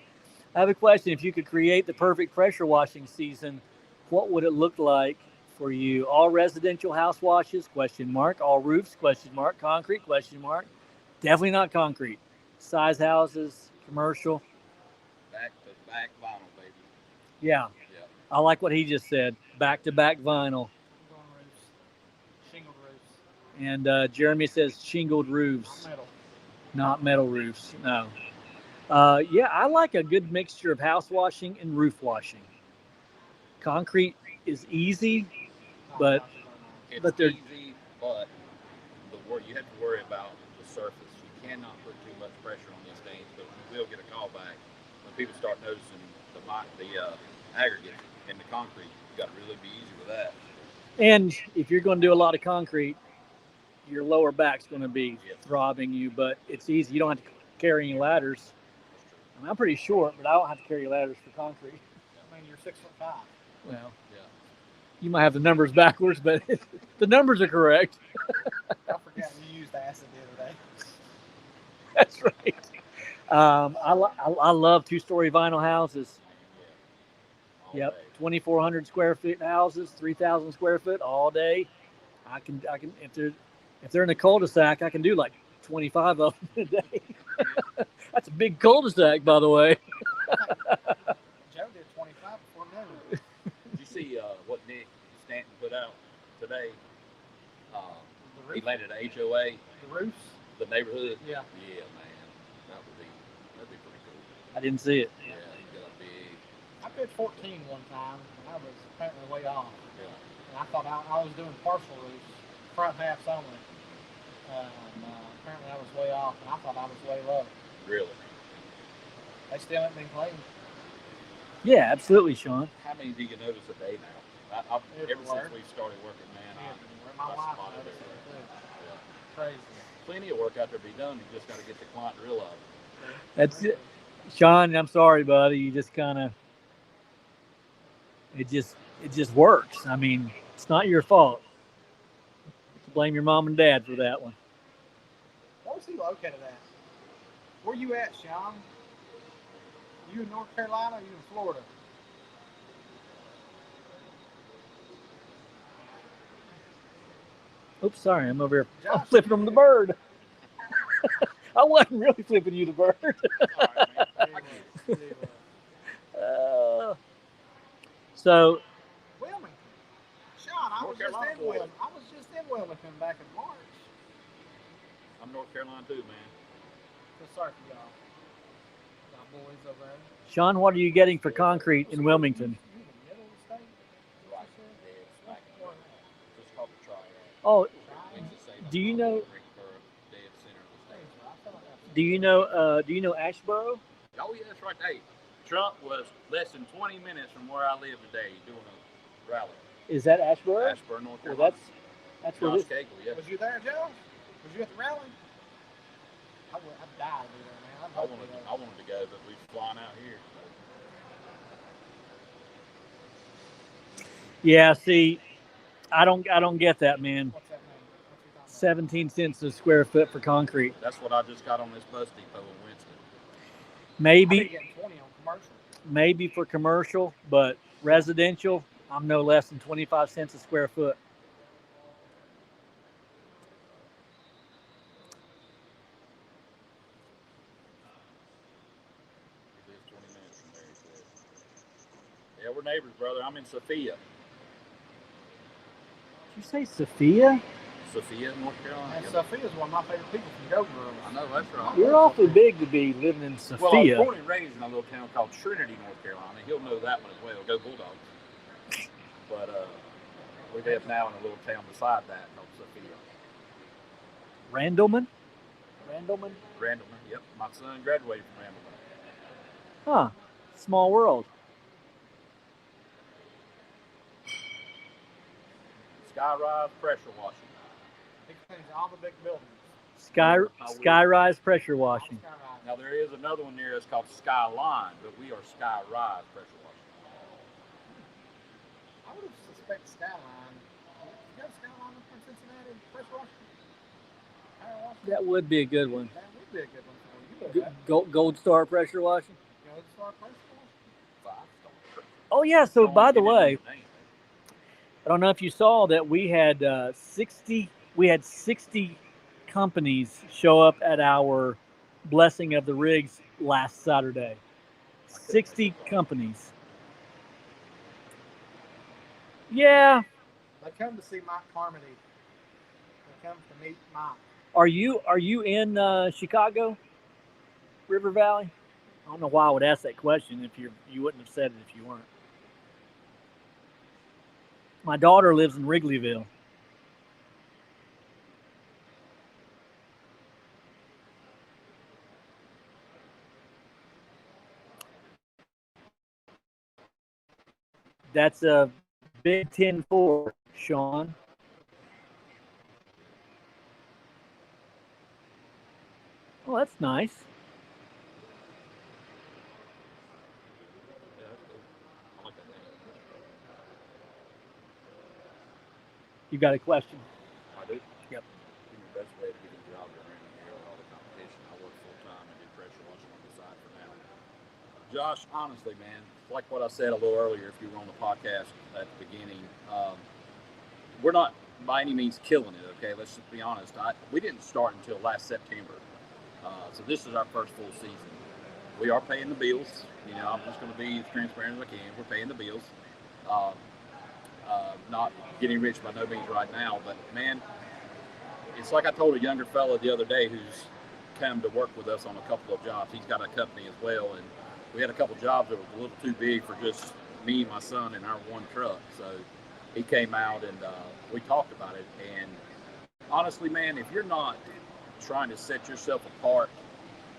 I have a question. If you could create the perfect pressure washing season, what would it look like for you? All residential house washes? ? All roofs? ? Concrete? ? Definitely not concrete. Size houses, commercial. Back to back vinyl, baby. Yeah. Yeah. I like what he just said. Back-to-back vinyl. Going roofs, shingled roofs, And Jeremy says shingled roofs, not metal. not metal roofs. No. Yeah, I like a good mixture of house washing and roof washing. Concrete is easy, But- It's But they're- easy, but you have to worry about the surface. You cannot put too much pressure on these things, but you will get a call back when people start noticing the aggregate in the concrete. You got to really be easy with that. and if you're going to do a lot of concrete, your lower back's going to be Yeah. throbbing you, but it's easy. You don't have to carry any ladders. I mean, I'm pretty short, but I don't have to carry ladders for concrete. I mean, you're 6'5". Well, Yeah. you might have the numbers backwards, but the numbers are correct. I forgot you used acid the other day. That's right. I love two-story vinyl houses. All Yep, day. 2,400 square foot houses, 3,000 square foot all day. I can if they're in a cul-de-sac, I can do like 25 of them a day. That's a big cul-de-sac, by the way. Joe did 25 before noon. Did you see what Nick Stanton put out today? The He roof, landed at HOA, the roofs. the neighborhood. Yeah. Yeah, man. That'd be pretty cool. I didn't see it. Yeah, he got a big. I bid 14 one time, and I was apparently way off. Yeah. And I thought I was doing partial roofs, front halves only. Apparently I was way off, and I thought I was way low. Really. They still haven't been cleaned. Yeah, absolutely, Sean. How many do you notice a day now? Ever Everywhere. Since we started working, man, My I wife spotted noticed it. it too. Yeah. Crazy. plenty of work out there to be done. You just got to get the client to realize it. That's it. Sean, I'm sorry, buddy. You just kind of, it just works. I mean, it's not your fault. Blame your mom and dad for that one. Where was he located at? Where you at, Sean? You in North Carolina or you in Florida? Oops, sorry. I'm over here. I'm Josh, flipping him the bird. I wasn't really flipping you the bird. All right, man. I get it. So, Wilmington. Sean, I was just in Wilmington back in March. I'm North Carolina too, man. Feel sorry for y'all. Y'all boys over there. Sean, what are you getting for concrete in Wilmington? You in the middle of the state? Right, dead smack in the middle. Just called the triad. Oh, Makes it say do you know? Greensboro, dead center of the state. Do you know Ashboro? Oh yeah, that's right. Hey, Trump was less than 20 minutes from where I live today doing a rally. Is that Ashboro? Ashburn, North Well, Carolina. that's where Josh this. Cagle, yeah. Was you there, Joe? Was you at the rally? I'd die to be there, man. I'd I hope wanted, to be there. I wanted to go, but we flying out here. Yeah, see, I don't get that, man. What's that mean? What's he talking about? 17 cents a square foot for concrete. That's what I just got on this bus depot in Winston. I'd be Maybe getting 20 on commercial. maybe for commercial, but residential, I'm no less than 25 cents a square foot. He lives 20 minutes from there, he said. Yeah, we're neighbors, brother. I'm in Sophia. Did you say Sophia? Sophia, North Carolina. And Yep. Sophia's one of my favorite people from Go Girls. I know, that's right. You're awfully big to be living in Well, I Sophia. was born and raised in a little town called Trinity, North Carolina. He'll know that one as well. Go Bulldogs. But we live now in a little town beside that called Sophia. Randleman? Randleman, yep. My son graduated from Randleman. Huh. Small world. Skyrise pressure washing. He cleans all the big buildings. Skyrise pressure washing. Skyrise. Now there is another one near us called Skyline, but we are Skyrise pressure washing. I would have suspected Skyline. You got Skyline up in Cincinnati? Pressure washing? Power washing? That would be a good one. That would be a good one for you. You would have Gold Star pressure washing. Gold Star pressure washing? 5-star. Oh yeah. So Don't by the get it in way, the name. I don't know if you saw that we had 60 companies show up at our blessing of the rigs last Saturday. 60 companies. Yeah. They come to see Mike Carmody. They come to meet Mike. Are you in Chicago, River Valley? I don't know why I would ask that question if you wouldn't have said it if you weren't. My daughter lives in Wrigleyville. That's a Big 10-4, Sean. Well, that's nice. Yeah, that's cool. I like that name. You got a question? I do. Yep. I think the best way to get a job around here with all the competition. I work full time and do pressure washing on the side for now. Josh, honestly, man, like what I said a little earlier, if you were on the podcast at the beginning, we're not by any means killing it. Okay, let's just be honest. We didn't start until last September, so this is our first full season. We are paying the bills. You know, I'm just going to be as transparent as I can. We're paying the bills. Not getting rich by no means right now, but man, it's like I told a younger fella the other day who's come to work with us on a couple of jobs. He's got a company as well, and we had a couple of jobs that was a little too big for just me and my son and our one truck. So he came out and we talked about it. And honestly, man, if you're not trying to set yourself apart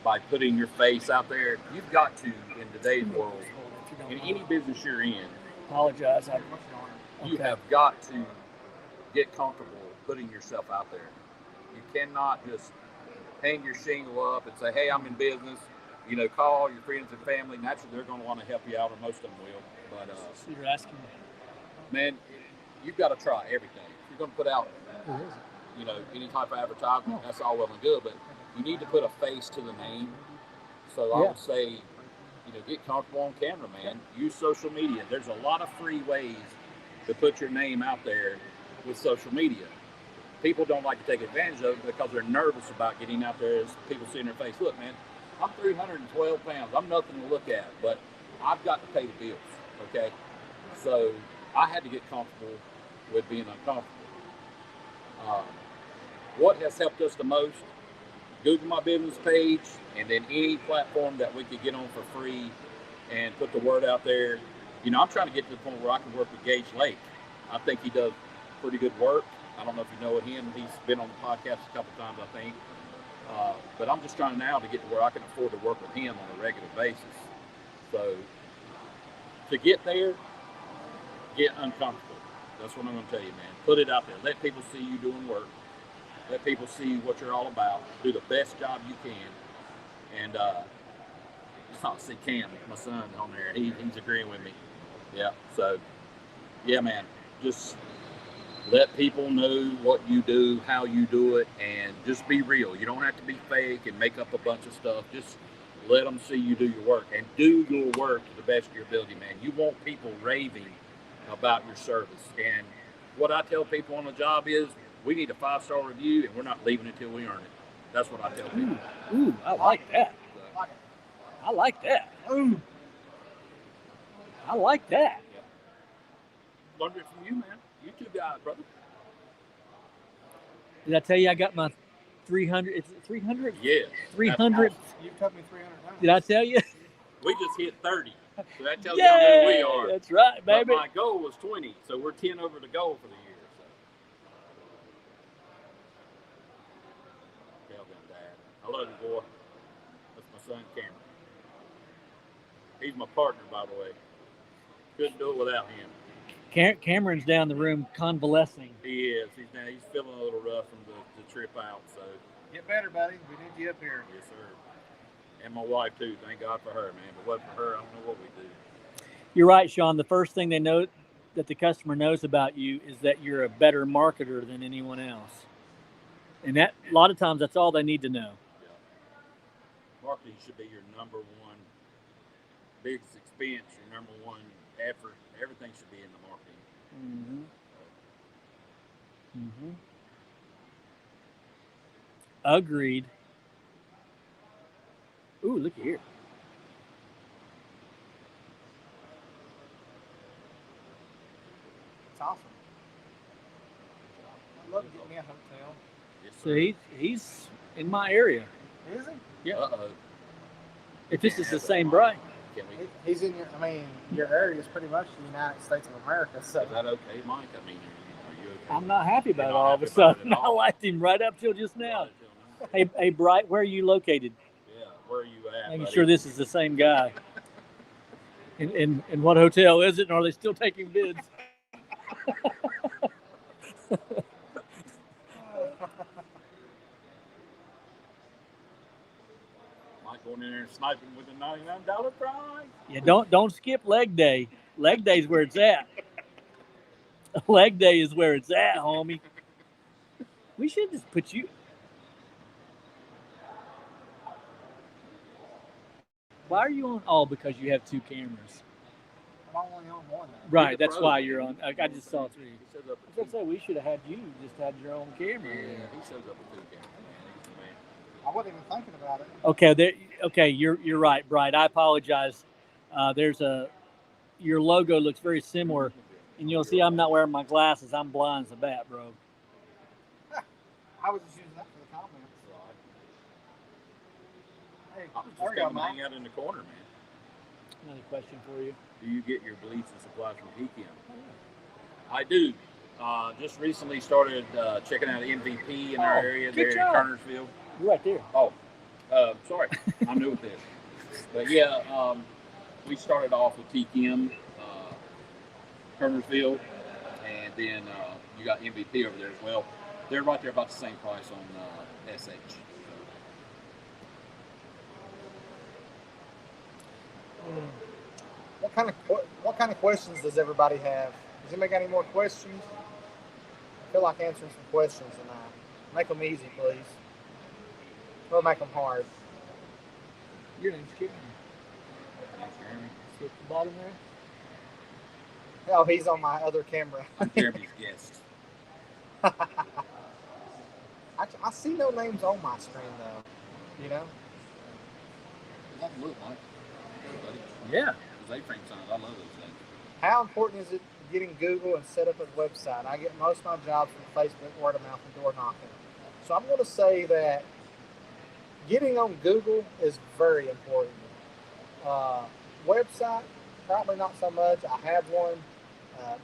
by putting your face out there, you've got to, in today's world, in any business you're in, Apologize. you have got to get comfortable putting yourself out there. You cannot just hang your shingle up and say, hey, I'm in business. You know, call your friends and family. Naturally, they're going to want to help you out, or most of them will. But, So you're asking me. man, you've got to try everything. If you're going to put out, you know, any type of advertisement, that's all well and good, but you need to put a face to the name. So I would say, you know, get comfortable on camera, man. Use social media. There's a lot of free ways to put your name out there with social media. People don't like to take advantage of it because they're nervous about getting out there as people see in their face. Look, man, I'm 312 pounds. I'm nothing to look at, but I've got to pay the bills, okay? So I had to get comfortable with being uncomfortable. What has helped us the most? Google my business page, and then any platform that we could get on for free and put the word out there. You know, I'm trying to get to the point where I can work with Gage Lake. I think he does pretty good work. I don't know if you know him. He's been on the podcast a couple times, I think. But I'm just trying now to get to where I can afford to work with him on a regular basis. So to get there, get uncomfortable. That's what I'm going to tell you, man. Put it out there. Let people see you doing work. Let people see what you're all about. Do the best job you can. And I see Cam, my son, on there. He's agreeing with me. Yeah. So, yeah, man. Just let people know what you do, how you do it, and just be real. You don't have to be fake and make up a bunch of stuff. Just let them see you do your work, and do your work to the best of your ability, man. You want people raving about your service. And what I tell people on the job is, we need a 5-star review, and we're not leaving it till we earn it. That's what I tell people. Ooh, I like that. I like that. Ooh. I like that. Yeah. Learned it from you, man. You two guys, brother. Did I tell you I got my 300? It's 300? Yes. 300. Awesome. You've cut me 300 times. Did I tell you? We just hit 30. So that tells you how good we are. That's right, baby. But my goal was 20, so we're 10 over the goal for the year. So. Tell them, Dad. I love you, boy. That's my son, Cameron. He's my partner, by the way. Couldn't do it without him. Cameron's down the room convalescing. He is. He's feeling a little rough from the trip out. So Get better, buddy. We need you up here. yes, sir. And my wife too. Thank God for her, man. If it wasn't for her, I don't know what we'd do. You're right, Sean. The first thing they know that the customer knows about you is that you're a better marketer than anyone else. And that a lot of times that's all they need to know. Yeah. Marketing should be your number one biggest expense, your number one effort. Everything should be in the marketing. Mm-hmm. Agreed. Ooh, look here. It's awesome. I'd love to get me a hotel. Yes, So sir. he's in my area. Is he? Yeah. Uh-oh. If this is the same Brian. Can we? He's in your. I mean, your area is pretty much the United States of America. So Is that okay, Mike? I mean, are you okay? I'm not happy about it You're not all of a happy about it sudden. at I all. liked him right up till just now. Right till now. Hey, Bright, where are you located? Yeah, where are you at? Making buddy? sure this is the same guy. And what hotel is it? And are they still taking bids? Mike going in there and sniping with a $99 prize. Yeah, don't skip leg day. Leg day is where it's at. Leg day is where it's at, homie. We should just put you. Why are you on? Oh, because you have two cameras. I'm only on one. Now. Right, the that's pro. why you're on. I just saw three. He shows up I was gonna say we should have had you just had your own camera. Yeah, he shows up with 2 cameras, man. He's the man. I wasn't even thinking about it. Okay, you're right, Bright. I apologize. There's your logo looks very similar, and you'll see I'm not wearing my glasses. I'm blind as a bat, bro. I was just using that for the comments. Hey, I was there just you go, coming to Mike. hang out in the corner, man. Another question for you. Do you get your bleach and supplies from Hekim? I do. Just recently started checking out MVP in our Oh, area good there job. in Kernersville. You're right there. Oh, sorry, I'm new with this. But yeah, we started off with TKM, Kernersville, and then you got MVP over there as well. They're right there about the same price on SH. What kind of questions does everybody have? Does anybody got any more questions? I feel like answering some questions tonight. Make them easy, please. Or make them hard. Your name's Jeremy. Thanks, Jeremy. See at the bottom there? Oh, he's on my other camera. I'm Jeremy's guest. I see no names on my screen though. You know? Love look, Mike. Buddy. Yeah. Those A-frame signs, I love those things. How important is it getting Google and set up a website? I get most of my jobs from Facebook, word of mouth, and door knocking. So I'm going to say that getting on Google is very important. Website, probably not so much. I have one.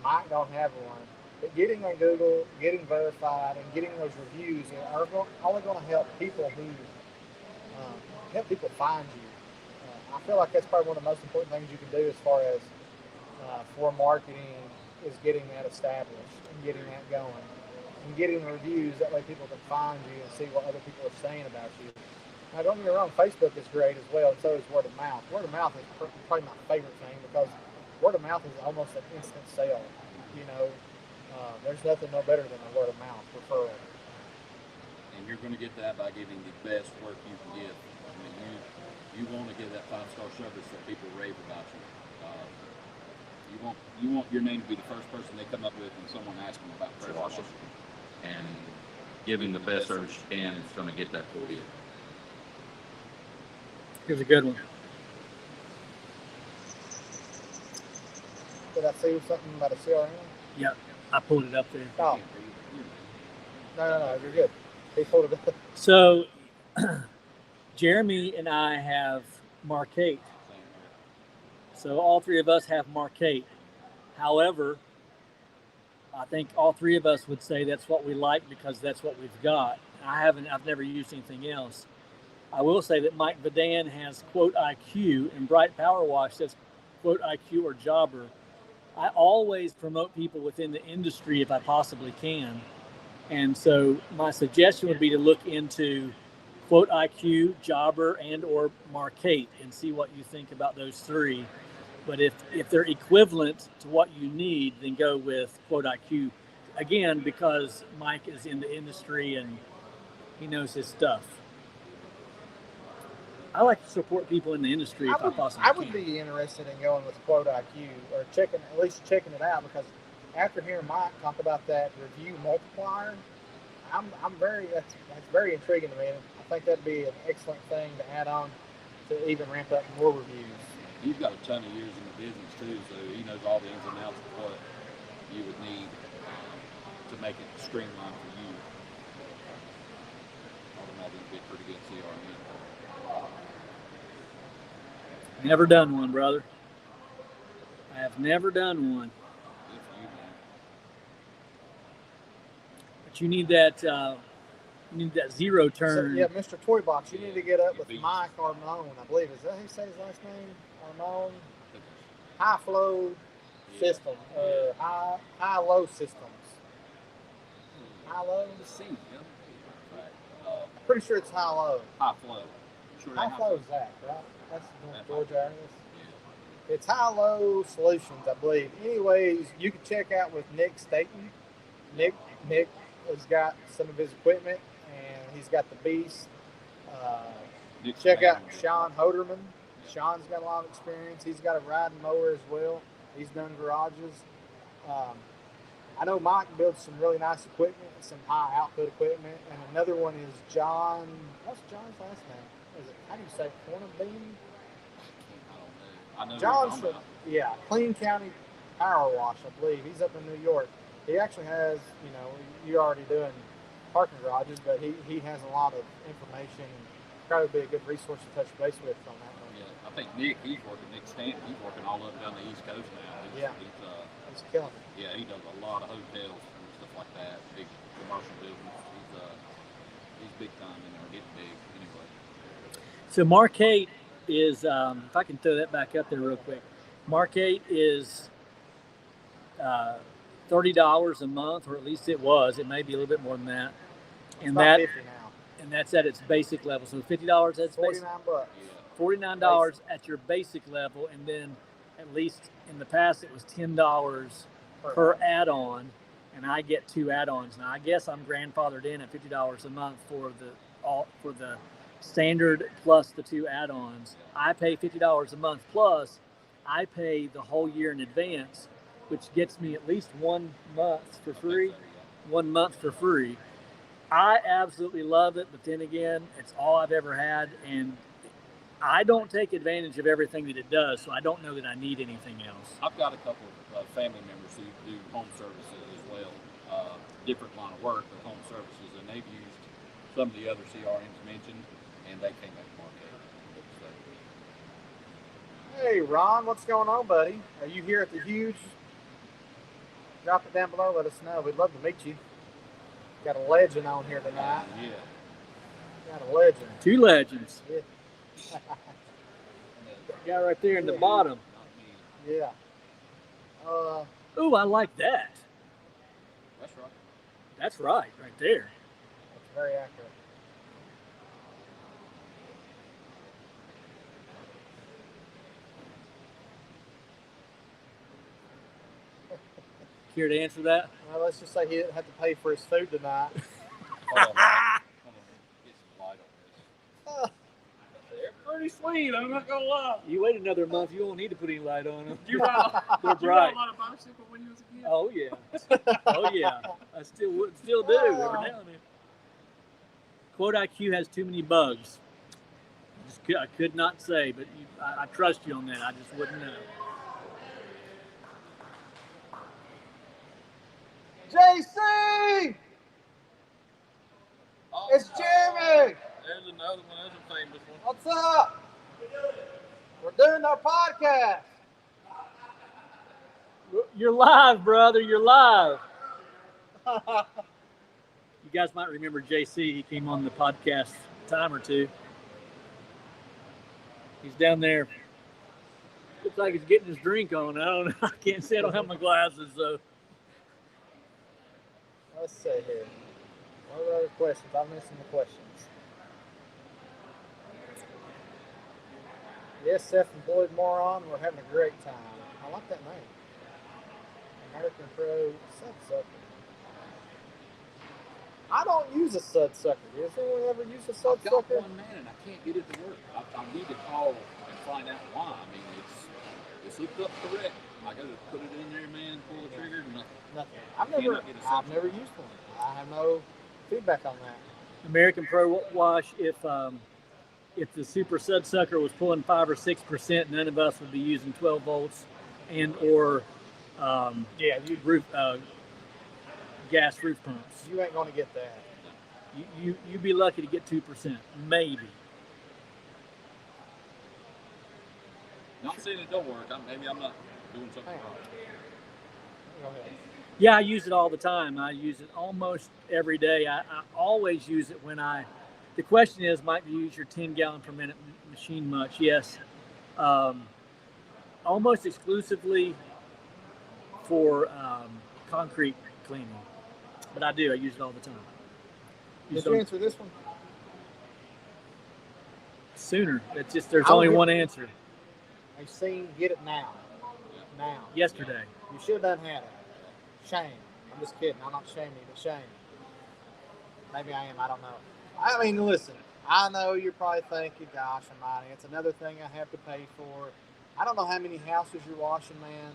Mike don't have one. But getting on Google, getting verified, and getting those reviews are only going to help people who help people find you. I feel like that's probably one of the most important things you can do as far as for marketing is getting that established and getting that going and getting the reviews. That way people can find you and see what other people are saying about you. Now, don't get me wrong, Facebook is great as well, and so is word of mouth. Word of mouth is probably my favorite thing because word of mouth is almost an instant sale. You know, there's nothing no better than a word of mouth referral. And you're going to get that by giving the best work you can give. I mean, you want to give that 5-star service that people rave about you. You want your name to be the first person they come up with when someone asks them about pressure washing. And giving the best service you can is going to get that for you. Here's a good one. Did I see something about a CRM? Yep. I pulled it up there. Oh. No, you're good. He pulled it up. So, Jeremy and I have Mark8. So all three of us have Mark8. However, I think all three of us would say that's what we like because that's what we've got. I've never used anything else. I will say that Mike Vadan has Quote IQ and Bright Power Wash says Quote IQ or Jobber. I always promote people within the industry if I possibly can. And so my suggestion would be to look into Quote IQ, Jobber, and or Mark8 and see what you think about those three. But if they're equivalent to what you need, then go with Quote IQ. Again, because Mike is in the industry and he knows his stuff. I like to support people in the industry if I possibly can. I would be interested in going with Quote IQ or at least checking it out because after hearing Mike talk about that review multiplier, that's very intriguing to me. I think that'd be an excellent thing to add on to even ramp up more reviews. He's got a ton of years in the business too, so he knows all the ins and outs of what you would need to make it streamlined for you. I would imagine it'd be a pretty good CRM. Never done one, brother. I have never done one. Good for you, man. But you need that zero turn. So, yeah, Mr. Toybox, you need to get up with Mike Armone, I believe. Is that how you say his last name? Armone? High flow system, high-low systems. High-low? Pretty sure it's high-low. High flow. Sure, High flow is that, right? That's North Georgia areas. It's high-low solutions, I believe. Anyways, you can check out with Nick Staten. Nick has got some of his equipment, and he's got the Beast. Check out Sean Hoderman. Sean's got a lot of experience. He's got a riding mower as well. He's done garages. I know Mike builds some really nice equipment, some high output equipment, and another one is John. What's John's last name? Is it, how do you say Cornerbeam? I know John's from, Clean County Power Wash, I believe. He's up in New York. He actually has, you're already doing parking garages, but he has a lot of information. Probably be a good resource to touch base with on that one. Yeah, I think Nick Stanton, he's working all up and down the East Coast now. He's killing it. Yeah, he does a lot of hotels and stuff like that, big commercial business. He's big time in there, getting big anyway. So Mark8 is, if I can throw that back up there real quick, Mark8 is $30 a month, or at least it was. It may be a little bit more than that. It's And about that 50 now. and that's at its basic level. So $50 at its basic, 49 bucks. $49 at your basic level, and then at least in the past it was $10 per add-on, and I get 2 add-ons. Now I guess I'm grandfathered in at $50 a month for the standard plus the 2 add-ons. I pay $50 a month plus I pay the whole year in advance, which gets me at least 1 month for free. 1 month for free. I absolutely love it, but then again, it's all I've ever had, and I don't take advantage of everything that it does, so I don't know that I need anything else. I've got a couple of family members who do home services as well, different line of work, but home services, and they've used some of the other CRMs mentioned, and they came up market. Hey, Ron, what's going on, buddy? Are you here at the Huge? Drop it down below. Let us know. We'd love to meet you. Got a legend on here tonight. Yeah. Got a legend. 2 legends. Yeah. Guy right there in the bottom. Yeah. Ooh, I like that. That's right. That's right there. That's very accurate. Care to answer that? Well, let's just say he didn't have to pay for his food tonight. Hold on, get some light on this. They're pretty sweet, I'm not gonna lie. You wait another month, you won't need to put any light on them. You ride, They're you ride bright. a lot of bicycle when you was a kid? Oh yeah. Oh yeah. I still do every now and then. Quote IQ has too many bugs. I could not say, but I trust you on that. I just wouldn't know. JC! Oh, It's Jeremy! There's another one. There's a famous one. What's up? We're doing our podcast. You're live, brother. You're live. You guys might remember JC. He came on the podcast a time or two. He's down there. Looks like he's getting his drink on. I don't know. I can't see. I don't have my glasses, so. Let's see here. What are the other questions? I'm missing the questions. Yes, self-employed moron. We're having a great time. I like that name. American Pro Sudsucker. I don't use a Sudsucker. Does anyone ever use a I've got Sudsucker? one, man, and I can't get it to work. I need to call and find out why. I mean, it's hooked up correct. I got to put it in there, man, pull the trigger, nothing. Nothing. I've Cannot get a never Sudsucker. used one. I have no feedback on that. American Pro Wash, if the Super Sudsucker was pulling 5 or 6%, none of us would be using 12 volts and or roof gas roof pumps. You ain't going to get that. You'd be lucky to get 2%, maybe. Not saying it don't work. Maybe I'm not doing something Hang on. wrong. Go ahead. Yeah, I use it all the time. I use it almost every day. I always use it when the question is, might you use your 10 gallon per minute machine much? Yes. Almost exclusively for concrete cleaning. But I do. I use it all the time. Did you answer this one? Sooner. It's just there's I'll only get- one answer. I've seen get it now. Now. Yesterday. You should have done had it. Shame. I'm just kidding. I'm not shaming you, but shame. Maybe I am. I don't know. I mean, listen. I know you're probably thinking, gosh almighty, it's another thing I have to pay for. I don't know how many houses you're washing, man,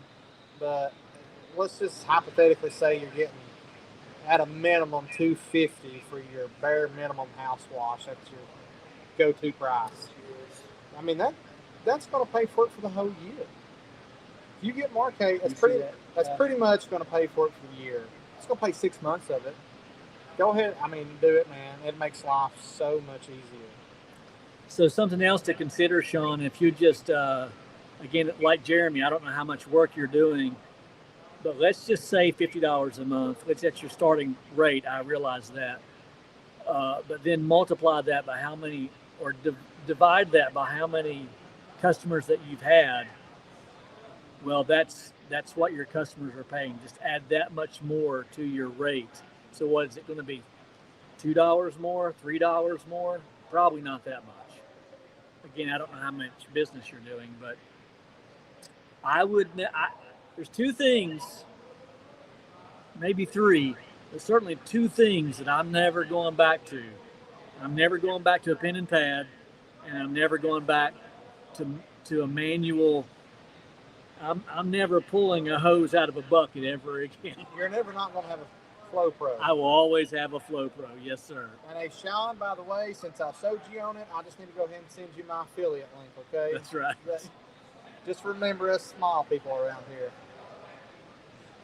but let's just hypothetically say you're getting at a minimum $250 for your bare minimum house wash. That's your go-to price. I mean, that's going to pay for it for the whole year. If you get Marquette, that's pretty much going to pay for it for the year. It's going to pay 6 months of it. Go ahead. I mean, do it, man. It makes life so much easier. So something else to consider, Sean, if you just, again, like Jeremy, I don't know how much work you're doing, but let's just say $50 a month, which that's your starting rate. I realize that. But then multiply that by how many, or divide that by how many customers that you've had. Well, that's that's what your customers are paying. Just add that much more to your rate. So what is it going to be? $2 more, $3 more? Probably not that much. Again, I don't know how much business you're doing, but there's two things, maybe three, but certainly two things that I'm never going back to. I'm never going back to a pen and pad, and I'm never going back to a manual. I'm never pulling a hose out of a bucket ever again. You're never not going to have a Flow Pro. I will always have a Flow Pro, yes sir. And hey, Sean, by the way, since I showed you on it, I just need to go ahead and send you my affiliate link, okay? That's right. Just remember us small people around here.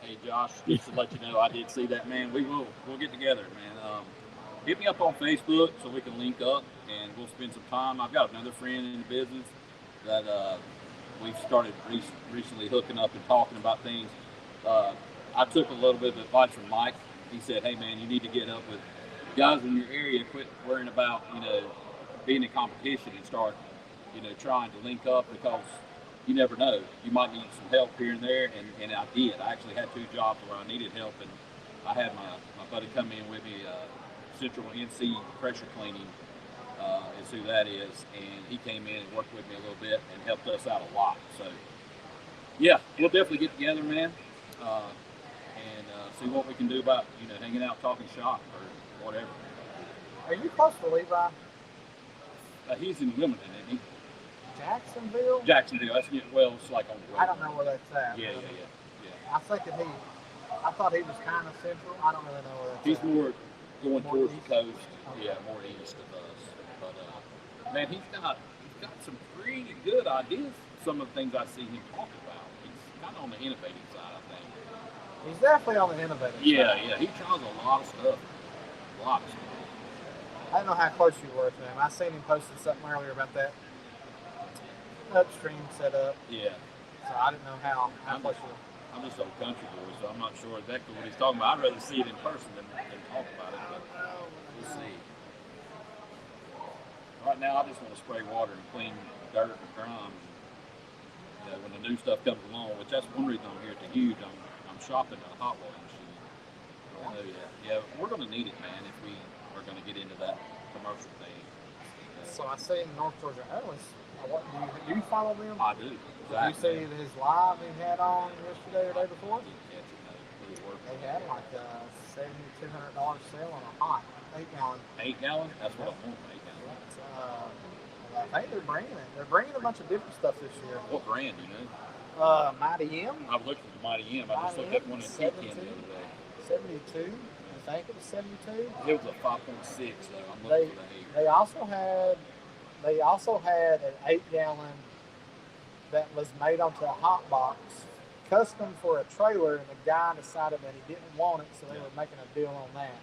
Hey Josh, just to let you know, I did see that, man. We'll get together, man. Hit me up on Facebook so we can link up and we'll spend some time. I've got another friend in the business that we've started recently hooking up and talking about things. I took a little bit of advice from Mike. He said, hey man, you need to get up with guys in your area, quit worrying about, being in competition and start, trying to link up, because you never know. You might need some help here and there, and I did. I actually had 2 jobs where I needed help, and I had my buddy come in with me, Central NC Pressure Cleaning is who that is, and he came in and worked with me a little bit and helped us out a lot. So, yeah, we'll definitely get together, man, and see what we can do about, hanging out, talking shop, or whatever. Are you close to Levi? He's in Wilmington, isn't he? Jacksonville? Jacksonville. That's it's like on the road. I don't know where that's at. Yeah. I thought he was kind of central. I don't really know where that's He's at. more going towards east? the coast. Okay. Yeah, more east of us. But man, he's got some pretty good ideas. Some of the things I see him talk about. He's kind of on the innovative side, I think. He's definitely on the innovative side. Yeah. He tries a lot of stuff. I don't know how close you were to him. I seen him posted something earlier about that upstream setup. Yeah. So I didn't know how close you were. I'm just a country boy, so I'm not sure exactly what he's talking about. I'd rather see it in person than talk about it, but we'll see. Right now, I just want to spray water and clean dirt and grime. When the new stuff comes along, which that's one reason I'm here at the Huge. I'm shopping a hot water machine. I know that. Yeah, we're going to need it, man, if we are going to get into that commercial thing. So I see in North Georgia Atlas. Do you follow them? I do. Did you see his live he had on yesterday or the day before? They had like a $7,200 sale on a hot 8-gallon. 8 gallon? That's what I want, 8 gallon. I think they're bringing it. They're bringing a bunch of different stuff this year. What brand, do you know? Mighty M. I've looked at the Mighty M. I just looked at one in Pekin the other day. 72. I think it was 72. It was a 5.6 though. I'm looking for the 8. They also had an 8-gallon that was made onto a hot box, custom for a trailer, and the guy decided that he didn't want it, so they were making a deal on that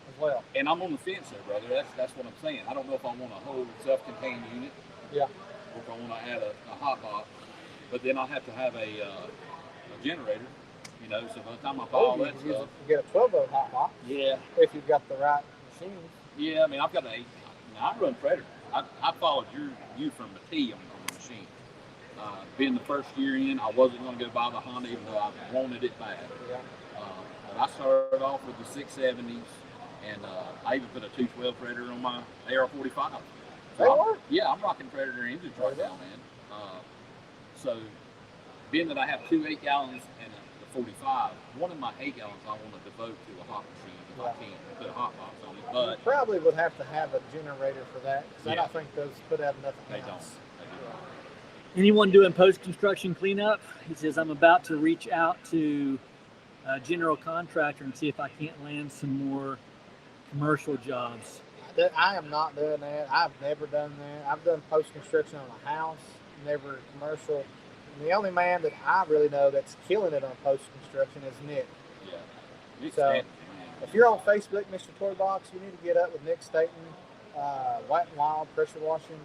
as well. And I'm on the fence there, brother. That's what I'm saying. I don't know if I want a whole self-contained unit. Yeah. Or if I want to add a hot box, but then I have to have a generator. So by the time I buy all that stuff, you get a 12-volt hot box. Yeah. If you've got the right machine. Yeah, I mean I've got an 8. I run Predator. I followed you from the T on the machine. Being the first year in, I wasn't going to go buy the Honda, even though I wanted it bad. Yeah. But I started off with the 670s, and I even put a 212 Predator on my AR-45. So yeah, I'm rocking Predator engines right now, man. So being that I have 2 8-gallons and a 45, one of my 8 gallons I want to devote to a hot machine if I can. Put a hot box on it, but you probably would have to have a generator for that, because I don't think those put out enough they gas. don't. Anyone doing post-construction cleanup? He says, I'm about to reach out to a general contractor and see if I can't land some more commercial jobs. I am not doing that. I've never done that. I've done post-construction on a house, never commercial. And the only man that I really know that's killing it on post-construction is Nick. Yeah. So, if you're on Facebook, Mr. Toy Box, you need to get up with Nick Staten, White and Wild pressure washing.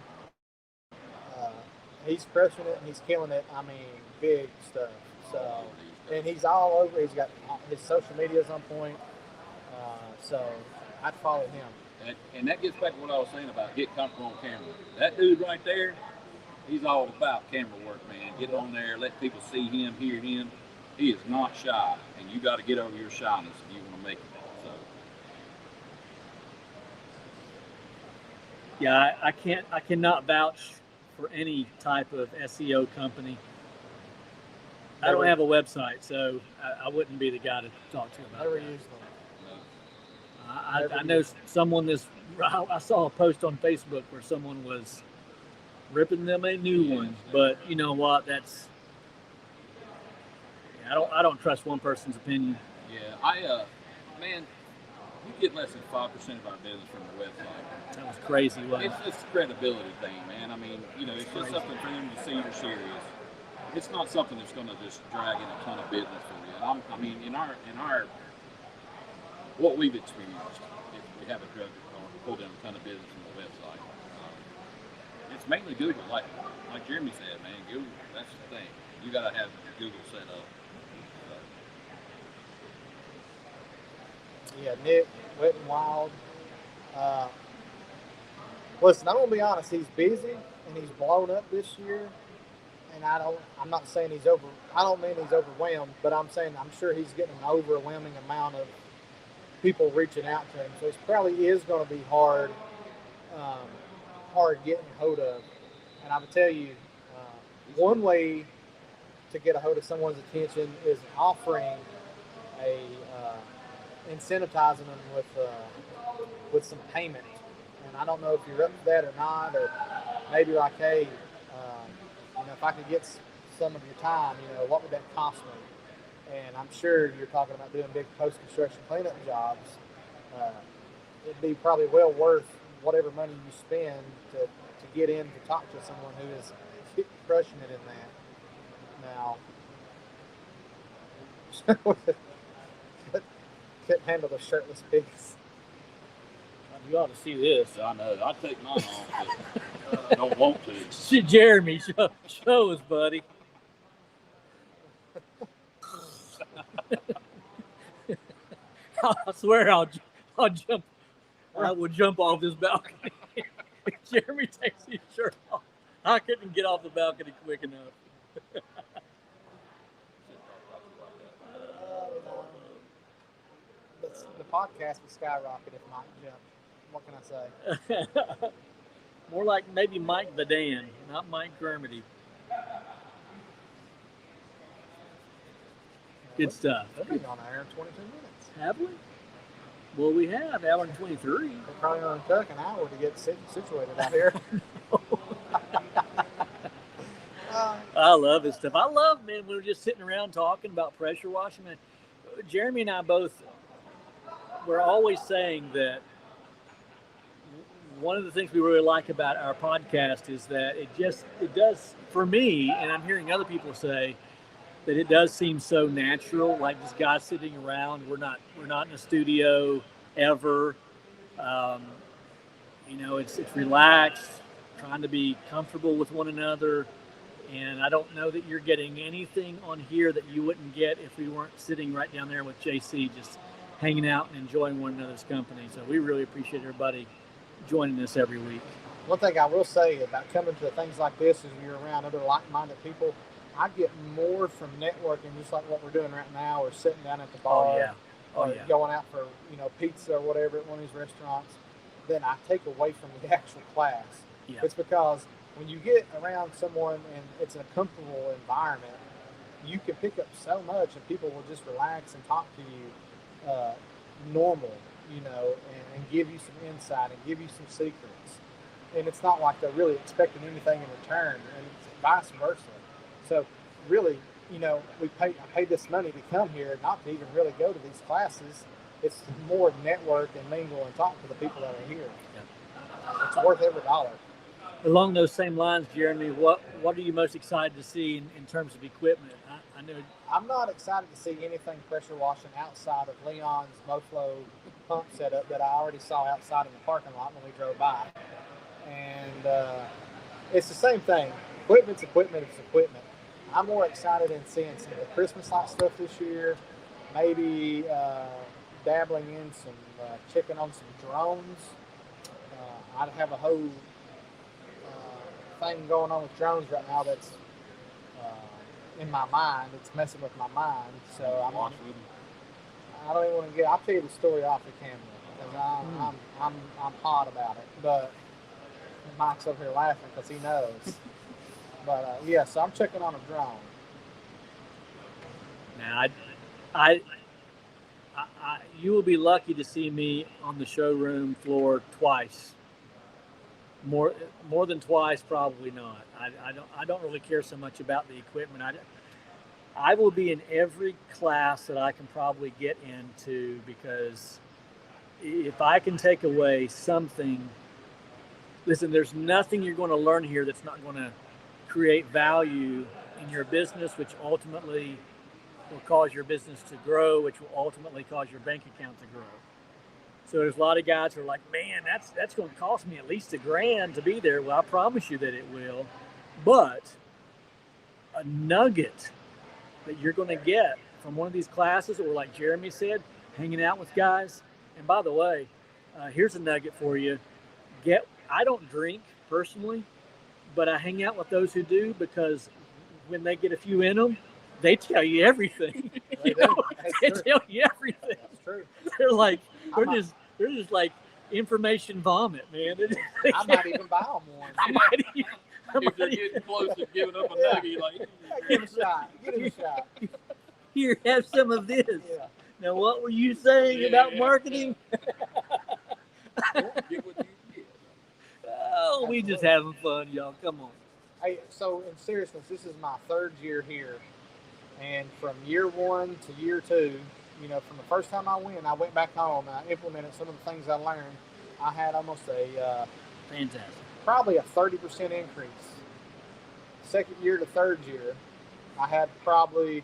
He's crushing it and he's killing it. I mean, big stuff. So, and he's all over. He's got his social media's on point. So I'd follow him. And that gets back to what I was saying about getting comfortable on camera. That dude right there, he's all about camera work, man. Get on there, let people see him, hear him. He is not shy, and you got to get over your shyness if you want to make it. So, Yeah, I cannot vouch for any type of SEO company. I don't have a website, so I wouldn't be the guy to talk to about Never that. used them. no. I know someone I saw a post on Facebook where someone was ripping them a new one, but you know what? I don't trust one person's opinion. Yeah, man, we get less than 5% of our business from the website. That was crazy, wasn't it? It's a credibility thing, man. I mean, it's just Crazy. something for them to see you're serious. It's not something that's going to just drag in a ton of business for you. And I mean, in our what we've experienced, we haven't pulled in a ton of business from the website. It's mainly Google, like Jeremy said, man. Google, that's the thing. You got to have Google set up. Yeah, Nick, Wet and Wild. Listen, I'm gonna be honest. He's busy and he's blown up this year. And I'm not saying I don't mean he's overwhelmed, but I'm saying I'm sure he's getting an overwhelming amount of people reaching out to him. So it probably is going to be hard getting a hold of. And I would tell you, one way to get a hold of someone's attention is offering incentivizing them with some payment. And I don't know if you're up to that or not, or maybe like, hey, if I could get some of your time, what would that cost me? And I'm sure you're talking about doing big post-construction cleanup jobs. It'd be probably well worth whatever money you spend to get in to talk to someone who is crushing it in that. Now, couldn't handle the shirtless pigs. You ought to see this. I know. I take mine off, but I don't want to. Jeremy, show us, buddy. I swear I'll jump. I will jump off this balcony. If Jeremy takes his shirt off, I couldn't get off the balcony quick enough. The podcast would skyrocket if Mike jumped. What can I say? More like maybe Mike Vadan, not Mike Germity. Good stuff. We've been on air in 22 minutes. Have we? Well, we have. Hour and 23. We're probably going to take an hour to get situated out here. I love this stuff. I love, man, we were just sitting around talking about pressure washing. Man, Jeremy and I both, we're always saying that one of the things we really like about our podcast is that it does, for me, and I'm hearing other people say, that it does seem so natural, like just guys sitting around. We're not in a studio ever. It's relaxed, trying to be comfortable with one another. And I don't know that you're getting anything on here that you wouldn't get if we weren't sitting right down there with JC, just hanging out and enjoying one another's company. So we really appreciate everybody joining us every week. One thing I will say about coming to things like this is you're around other like-minded people. I get more from networking, just like what we're doing right now, or sitting down at the bar, or going out for pizza or whatever at one of these restaurants, than I take away from the actual class. Yeah. It's because when you get around someone and it's a comfortable environment, you can pick up so much, and people will just relax and talk to you normal, and give you some insight and give you some secrets. And it's not like they're really expecting anything in return, and it's vice versa. So really, I paid this money to come here, not to even really go to these classes. It's more network and mingle and talk to the people that are here. Yeah. It's worth every dollar. Along those same lines, Jeremy, what are you most excited to see in terms of equipment? I know I'm not excited to see anything pressure washing outside of Leon's MoFlow pump setup that I already saw outside in the parking lot when we drove by. And it's the same thing. Equipment's equipment. It's equipment. I'm more excited in seeing some of the Christmas light stuff this year. Maybe dabbling in some checking on some drones. I have a whole thing going on with drones right now that's in my mind. It's messing with my mind. So Watch with them. I don't even want to get. I'll tell you the story off the camera because I'm hot about it. But Mike's over here laughing because he knows. But yeah, so I'm checking on a drone. Now, you will be lucky to see me on the showroom floor twice. More than twice, probably not. I don't really care so much about the equipment. I will be in every class that I can probably get into, because if I can take away something, listen, there's nothing you're going to learn here that's not going to create value in your business, which ultimately will cause your business to grow, which will ultimately cause your bank account to grow. So there's a lot of guys who are like, man, that's going to cost me at least $1,000 to be there. Well, I promise you that it will. But a nugget that you're going to get from one of these classes, or like Jeremy said, hanging out with guys. And by the way, here's a nugget for you. I don't drink personally, but I hang out with those who do, because when they get a few in them, they tell you everything. They tell you everything. That's true. They're like, they're just like information vomit, man. I might even buy them one. If they're getting close to giving up a nugget, like, Give it a shot. Give it a shot. Here, have some of this. Yeah. Now, what were you saying about marketing? get what you get. Oh, we just having fun, y'all. Come on. Hey, so in seriousness, this is my 3rd year here, and from year 1 to year 2, you know, from the first time I went back home and I implemented some of the things I learned. I had almost Fantastic. probably a 30% increase. 2nd year to 3rd year, I had probably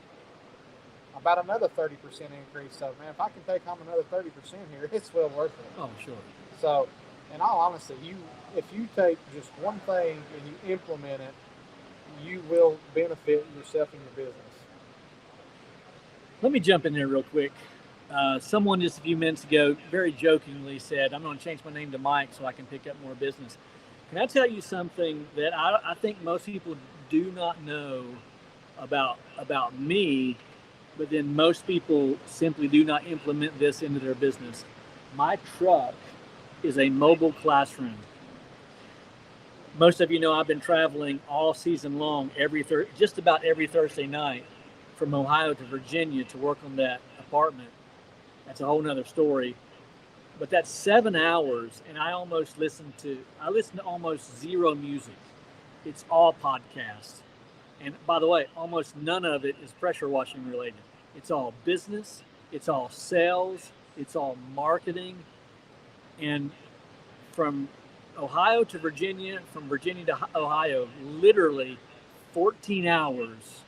about another 30% increase. So, man, if I can take home another 30% here, it's well worth it. Oh, sure. So, in all honesty, if you take just one thing and you implement it, you will benefit yourself and your business. Let me jump in there real quick. Someone just a few minutes ago very jokingly said, I'm going to change my name to Mike so I can pick up more business. Can I tell you something that I think most people do not know about me, but then most people simply do not implement this into their business? My truck is a mobile classroom. Most of you know I've been traveling all season long, just about every Thursday night, from Ohio to Virginia to work on that apartment. That's a whole nother story. But that's 7 hours, and I listen to almost zero music. It's all podcasts. And by the way, almost none of it is pressure washing related. It's all business, it's all sales, it's all marketing. And from Ohio to Virginia, from Virginia to Ohio, literally 14 hours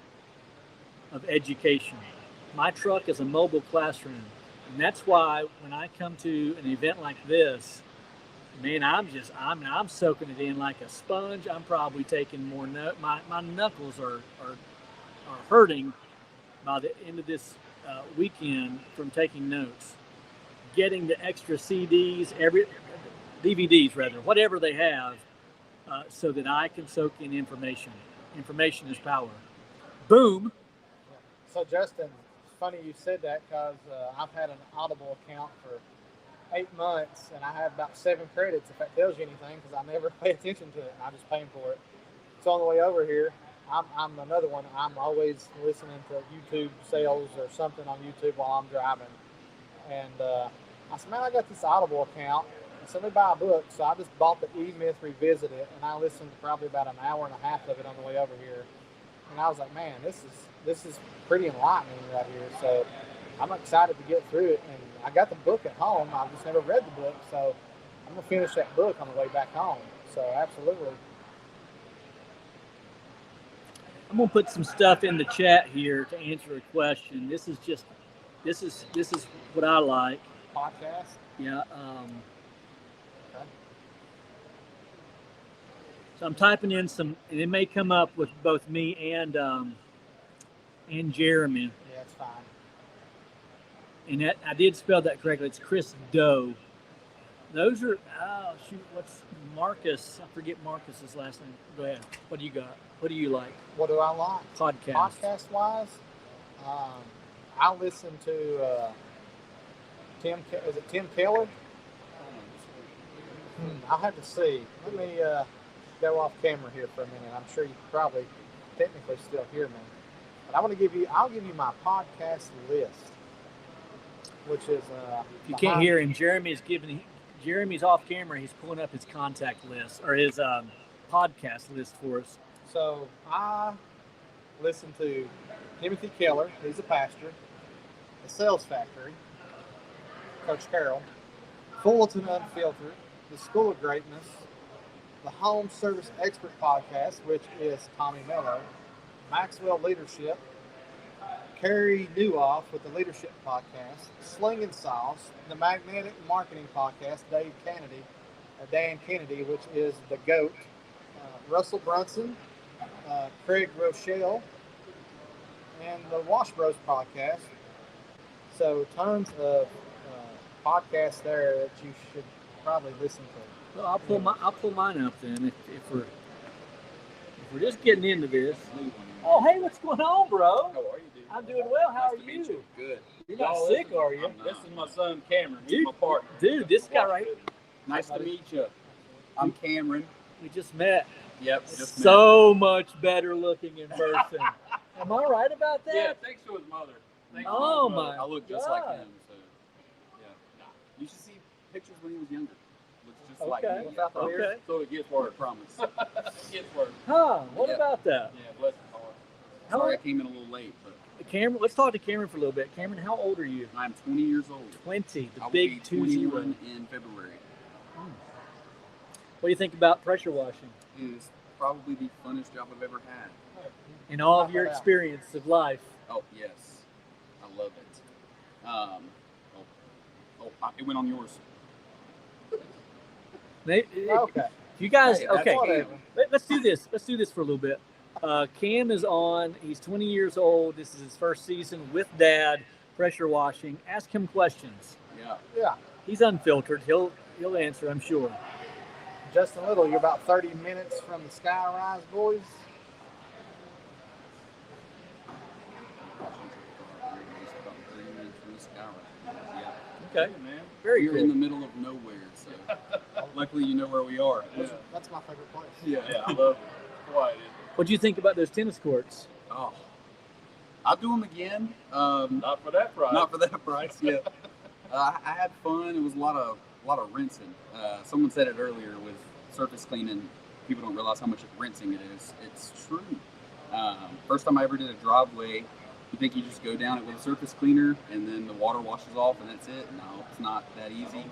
of education. My truck is a mobile classroom. And that's why when I come to an event like this, man, I'm soaking it in like a sponge. I'm probably taking more notes. My knuckles are hurting by the end of this weekend from taking notes, getting the extra DVDs, whatever they have, so that I can soak in information. Information is power. Boom. So, Justin, it's funny you said that because I've had an Audible account for 8 months, and I have about 7 credits, if that tells you anything, because I never pay attention to it, and I just pay for it. So on the way over here, I'm another one. I'm always listening to YouTube sales or something on YouTube while I'm driving. And I said, man, I got this Audible account, and so they buy a book. So I just bought the E-Myth Revisited, and I listened to probably about an hour and a half of it on the way over here. And I was like, man, this is pretty enlightening right here. So I'm excited to get through it. And I got the book at home. I've just never read the book. So I'm going to finish that book on the way back home. So absolutely. I'm going to put some stuff in the chat here to answer a question. This is what I like. Podcast? Yeah. Okay. So I'm typing in some, and it may come up with both me and Jeremy. Yeah, it's fine. And that, I did spell that correctly. It's Chris Doe Those are, oh, shoot, what's Marcus? I forget Marcus's last name. Go ahead. What do you got? What do you like? What do I like? Podcast. Podcast wise, I listen to Tim. Is it Tim Keller? I'll have to see. Let me go off camera here for a minute. I'm sure you can probably technically still hear me. But I'll give you my podcast list, which is. If you can't hear him, Jeremy's off camera. He's pulling up his contact list or his podcast list for us. So I listen to Timothy Keller. He's a pastor. The Sales Factory. Coach Carroll. Fullerton Unfiltered. The School of Greatness, the Home Service Expert Podcast, which is Tommy Mello, Maxwell Leadership, Carrie Newhoff with the Leadership Podcast, Sling and Sauce, the Magnetic Marketing Podcast, Dan Kennedy, which is the GOAT, Russell Brunson, Craig Rochelle, and the Wash Bros Podcast. So tons of podcasts there that you should probably listen to. Well, I'll pull mine up then if we're just getting into this. Oh, hey, what's going on, bro? How are you, dude? I'm doing well. How are Nice to meet you? Good. You're not sick, are you? This is my son Cameron. He's Dude, my partner. Dude, this guy right here. Nice to meet you. I'm Cameron. We just met. Yep. Just So much better looking in person. Am I right about that? Yeah. Thanks to his mother. Thanks to Oh, his mother. my I look just God. like him. So yeah. You should see pictures when he was younger. Looks just like Okay. me. Without the beard. Okay. So it gets worse. I promise. It gets worse. Huh? What Yeah. about that? Yeah. Bless his heart. How Sorry, I old, came in a little late, but Cameron? Let's talk to Cameron for a little bit. Cameron, how old are you? I'm 20 years old. 20. The I will big be 20. 21 in February. What do you think about pressure washing It is probably the funnest job I've ever had. in all of your experience of life? Oh yes, I love it. It went on yours. Okay. You guys, Hey, that's okay. Cam. Let's do this. Let's do this for a little bit. Cam is on. He's 20 years old. This is his first season with Dad. Pressure washing. Ask him questions. Yeah. Yeah. He's unfiltered. He'll answer, I'm sure. Justin Little, you're about 30 minutes from the Skyrise boys. Okay. man. Very We're in the cool. middle of nowhere, so luckily you know where we are. That's my favorite place. Yeah, I love it. Quiet. What do you think about those tennis courts? Oh, I'll do them again. Not for that price. Not for that price. Yeah. I had fun. It was a lot of rinsing. Someone said it earlier with surface cleaning. People don't realize how much rinsing it is. It's true. First time I ever did a driveway, you think you just go down it with a surface cleaner and then the water washes off and that's it. No, it's not that easy.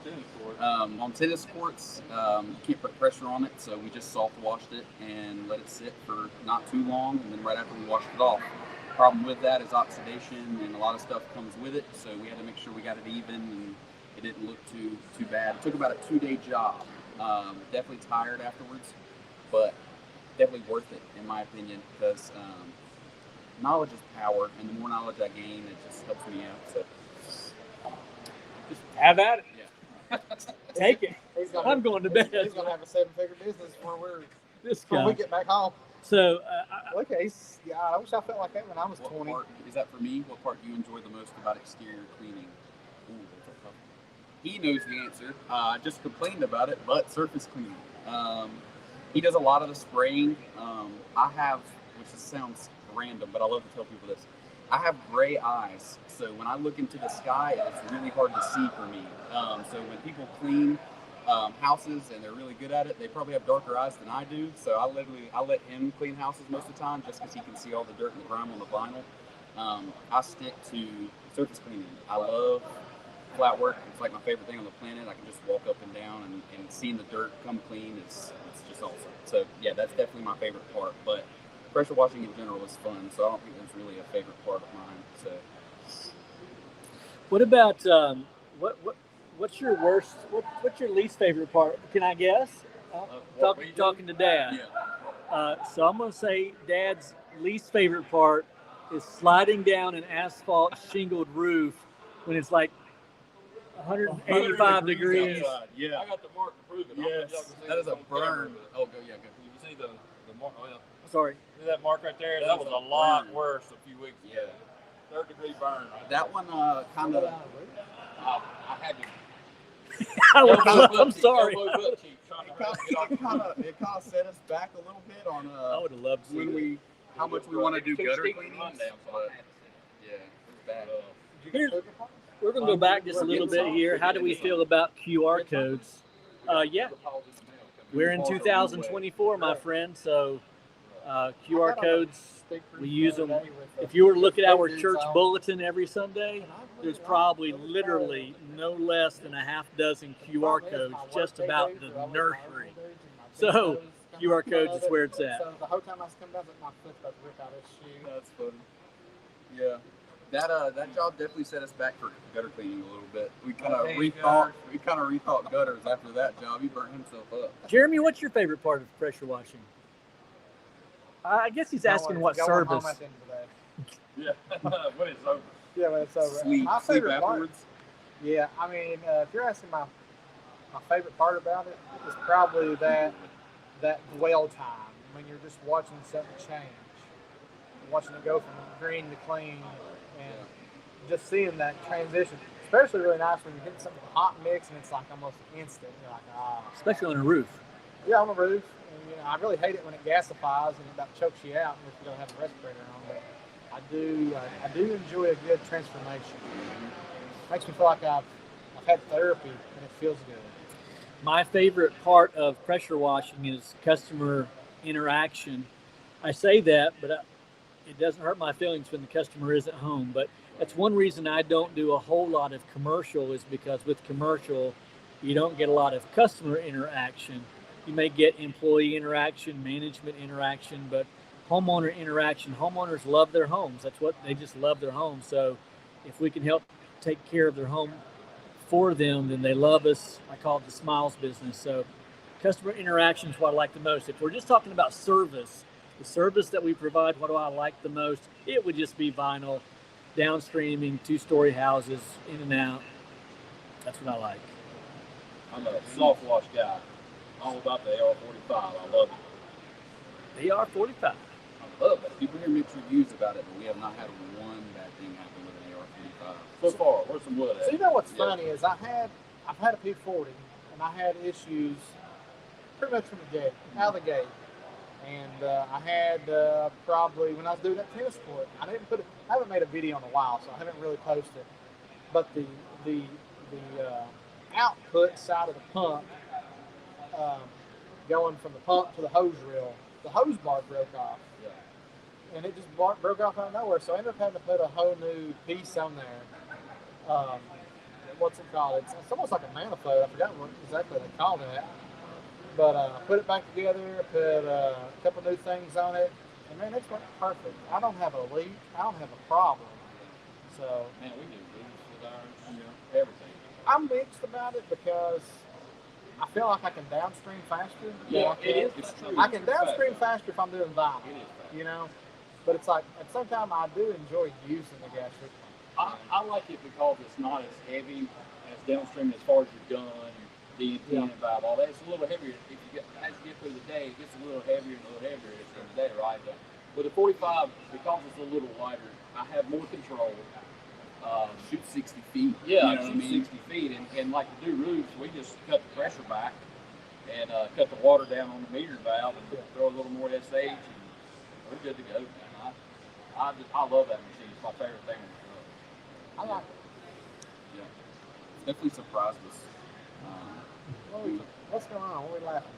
On tennis courts, you can't put pressure on it, so we just soft washed it and let it sit for not too long, and then right after we washed it off. Problem with that is oxidation, and a lot of stuff comes with it, so we had to make sure we got it even and it didn't look too bad. It took about a 2-day job. Definitely tired afterwards, but definitely worth it in my opinion, because knowledge is power, and the more knowledge I gain, it just helps me out. So Just have at it. yeah. Take it. I'm going to bed. He's going to have a 7-figure business This when we guy. get back home. So, Look, I wish I felt like that when I was What 20. part is that for me? What part do you enjoy the most about exterior cleaning? Ooh, that's a tough one. He knows the answer. I just complained about it, but surface cleaning. He does a lot of the spraying. I have, which sounds random, but I love to tell people this. I have gray eyes, so when I look into the sky, it's really hard to see for me. So when people clean houses and they're really good at it, they probably have darker eyes than I do. So I let him clean houses most of the time, just because he can see all the dirt and the grime on the vinyl. I stick to surface cleaning. I love flat work. It's like my favorite thing on the planet. I can just walk up and down and seeing the dirt come clean. It's just awesome. So yeah, that's definitely my favorite part. But pressure washing in general is fun, so I don't think there's really a favorite part of mine. So what about what's your worst? What's your least favorite part? Can I guess? Talking to Dad. yeah, So I'm going to say Dad's least favorite part is sliding down an asphalt shingled roof when it's like 185 degrees. Yeah. I got the mark to prove it. I don't know if Yes. y'all can see That this is a on camera, burn. but Oh, go, yeah, go. You can see the mark. Oh, yeah. Sorry. See that mark right there? That That was was a a lot burn. worse a few weeks ago. Yeah. 3rd-degree burn. Right That one kind of. I had to. I'm sorry. Elbow butt cheek trying to get off the roof. It kind of set us back a little bit on I would have loved to see when that. we how much we want to do Too gutter steep cleaning. to run down, so I had to Yeah, it's bad. Here's, we're going to go back just a little bit here. How do we feel about QR codes? Yeah, we're in 2024, my friend. So QR codes, we use them. If you were to look at our church bulletin every Sunday, there's probably literally no less than a half dozen QR codes just about the nursery. So QR codes is where it's at. So the whole time I was coming down, my foot's about to rip out his shoe. That's funny. Yeah. That job definitely set us back for gutter cleaning a little bit. We kind of rethought gutters after that job. He burnt himself up. Jeremy, what's your favorite part of pressure washing? I guess he's asking what Going home service. at the end of the day. Yeah. When it's over. Yeah, when it's over. Sleep My favorite part- afterwards. Yeah, I mean, if you're asking my favorite part about it, is probably that dwell time when you're just watching something change, watching it go from green to clean, and just seeing that transition. Especially really nice when you're hitting something with a hot mix and it's like almost instant. You're like, ah. Especially on a roof. Yeah, on the roof. And, I really hate it when it gasifies and it about chokes you out if you don't have a respirator on. But I do enjoy a good transformation. Makes me feel like I've had therapy and it feels good. My favorite part of pressure washing is customer interaction. I say that, but it doesn't hurt my feelings when the customer isn't home. But that's one reason I don't do a whole lot of commercial, is because with commercial, you don't get a lot of customer interaction. You may get employee interaction, management interaction, but homeowner interaction. Homeowners love their homes. They just love their homes. So if we can help take care of their home for them, then they love us. I call it the smiles business. So customer interaction is what I like the most. If we're just talking about service, the service that we provide, what do I like the most? It would just be vinyl, downstreaming, 2-story houses, in and out. That's what I like. I'm a soft wash guy. All about the AR-45. I love it. They are 45. I love it. People hear mixed reviews about it, but we have not had one bad thing happen with an AR-45. So far, where's some wood at? So you know what's Yeah. funny is I've had a P40 and I had issues pretty much from the gate, out of the gate. And I had probably when I was doing that tennis court, I haven't made a video in a while, so I haven't really posted. But the output side of the pump, going from the pump to the hose reel, the hose bar broke off. Yeah. And it just broke off out of nowhere. So I ended up having to put a whole new piece on there. What's it called? It's almost like a manifold. I forgot what exactly they called it. But put it back together, put a couple new things on it, and man, it's worked perfect. I don't have a leak. I don't have a problem. So Man, we do roofs with ours. Everything. I'm mixed about it because I feel like I can downstream faster. Yeah, than I it is. can. It's true. I can downstream faster if I'm doing vinyl. It is fast. You know, but it's like at the same time I do enjoy using the gas strip. I like it because it's not as heavy as downstream as far as your gun, your DNT and valve, all that. It's a little heavier. As you get through the day, it gets a little heavier and a little heavier through the day, right? But with the 45, because it's a little lighter, I have more control. Shoot 60 feet. Yeah, you know I what I shoot mean? 60 feet, and like to do roofs, we just cut the pressure back and cut the water down on the meter valve and throw a little more SH, and we're good to go, man. I love that machine. It's my favorite thing in the truck. I like it. Yeah. It's definitely surprised us. What's going on? What are we laughing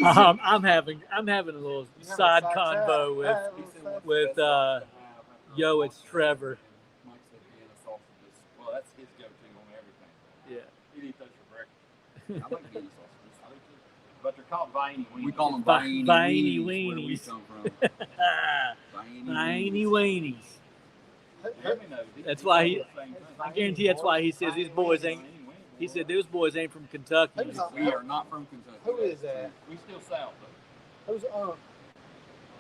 about? I'm having a little You have a side side convo chat? with Yo. It's Trevor. Mike said Vienna sausages. Well, that's his go-to on everything. Yeah. He'd eat those for breakfast. I like Vienna sausages. But they're called Viney. We call them Viney Viney weenies. Where we come from. Tiny weenies. Jeremy knows. That's why he- calls the same thing. I guarantee that's why he says these boys ain't. He said those boys ain't from Kentucky. We are not from Kentucky. Who is that? We still south though. Who's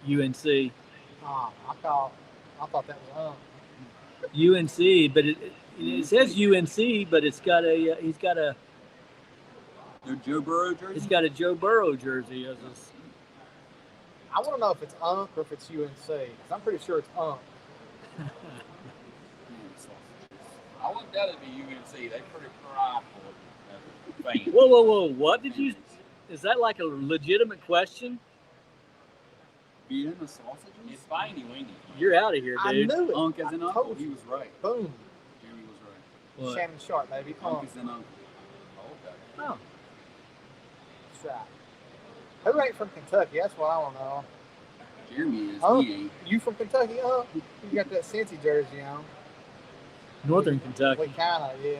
UNC. I thought that was UNC, but it says UNC, but it's got a he's got a Their Joe Burrow jersey. he's got a Joe Burrow jersey. I want to know if it's UNC or if it's UNC. Because I'm pretty sure it's UNC. I want that to be UNC. They pretty prideful fans. Whoa! What did you? Is that like a legitimate question? Vienna sausages. It's Viney Weenie. You're out of here, I dude. knew it. Unc as in I uncle. told He you. was right. Boom. Jeremy was right. What? Shannon Sharp, baby. Unc as in uncle. Okay. Oh, That's right. Who ain't from Kentucky? That's what I want to know. Jeremy is. Oh. He ain't. You from Kentucky, huh? You got that Cincy jersey on. Northern We Kentucky. kind of, they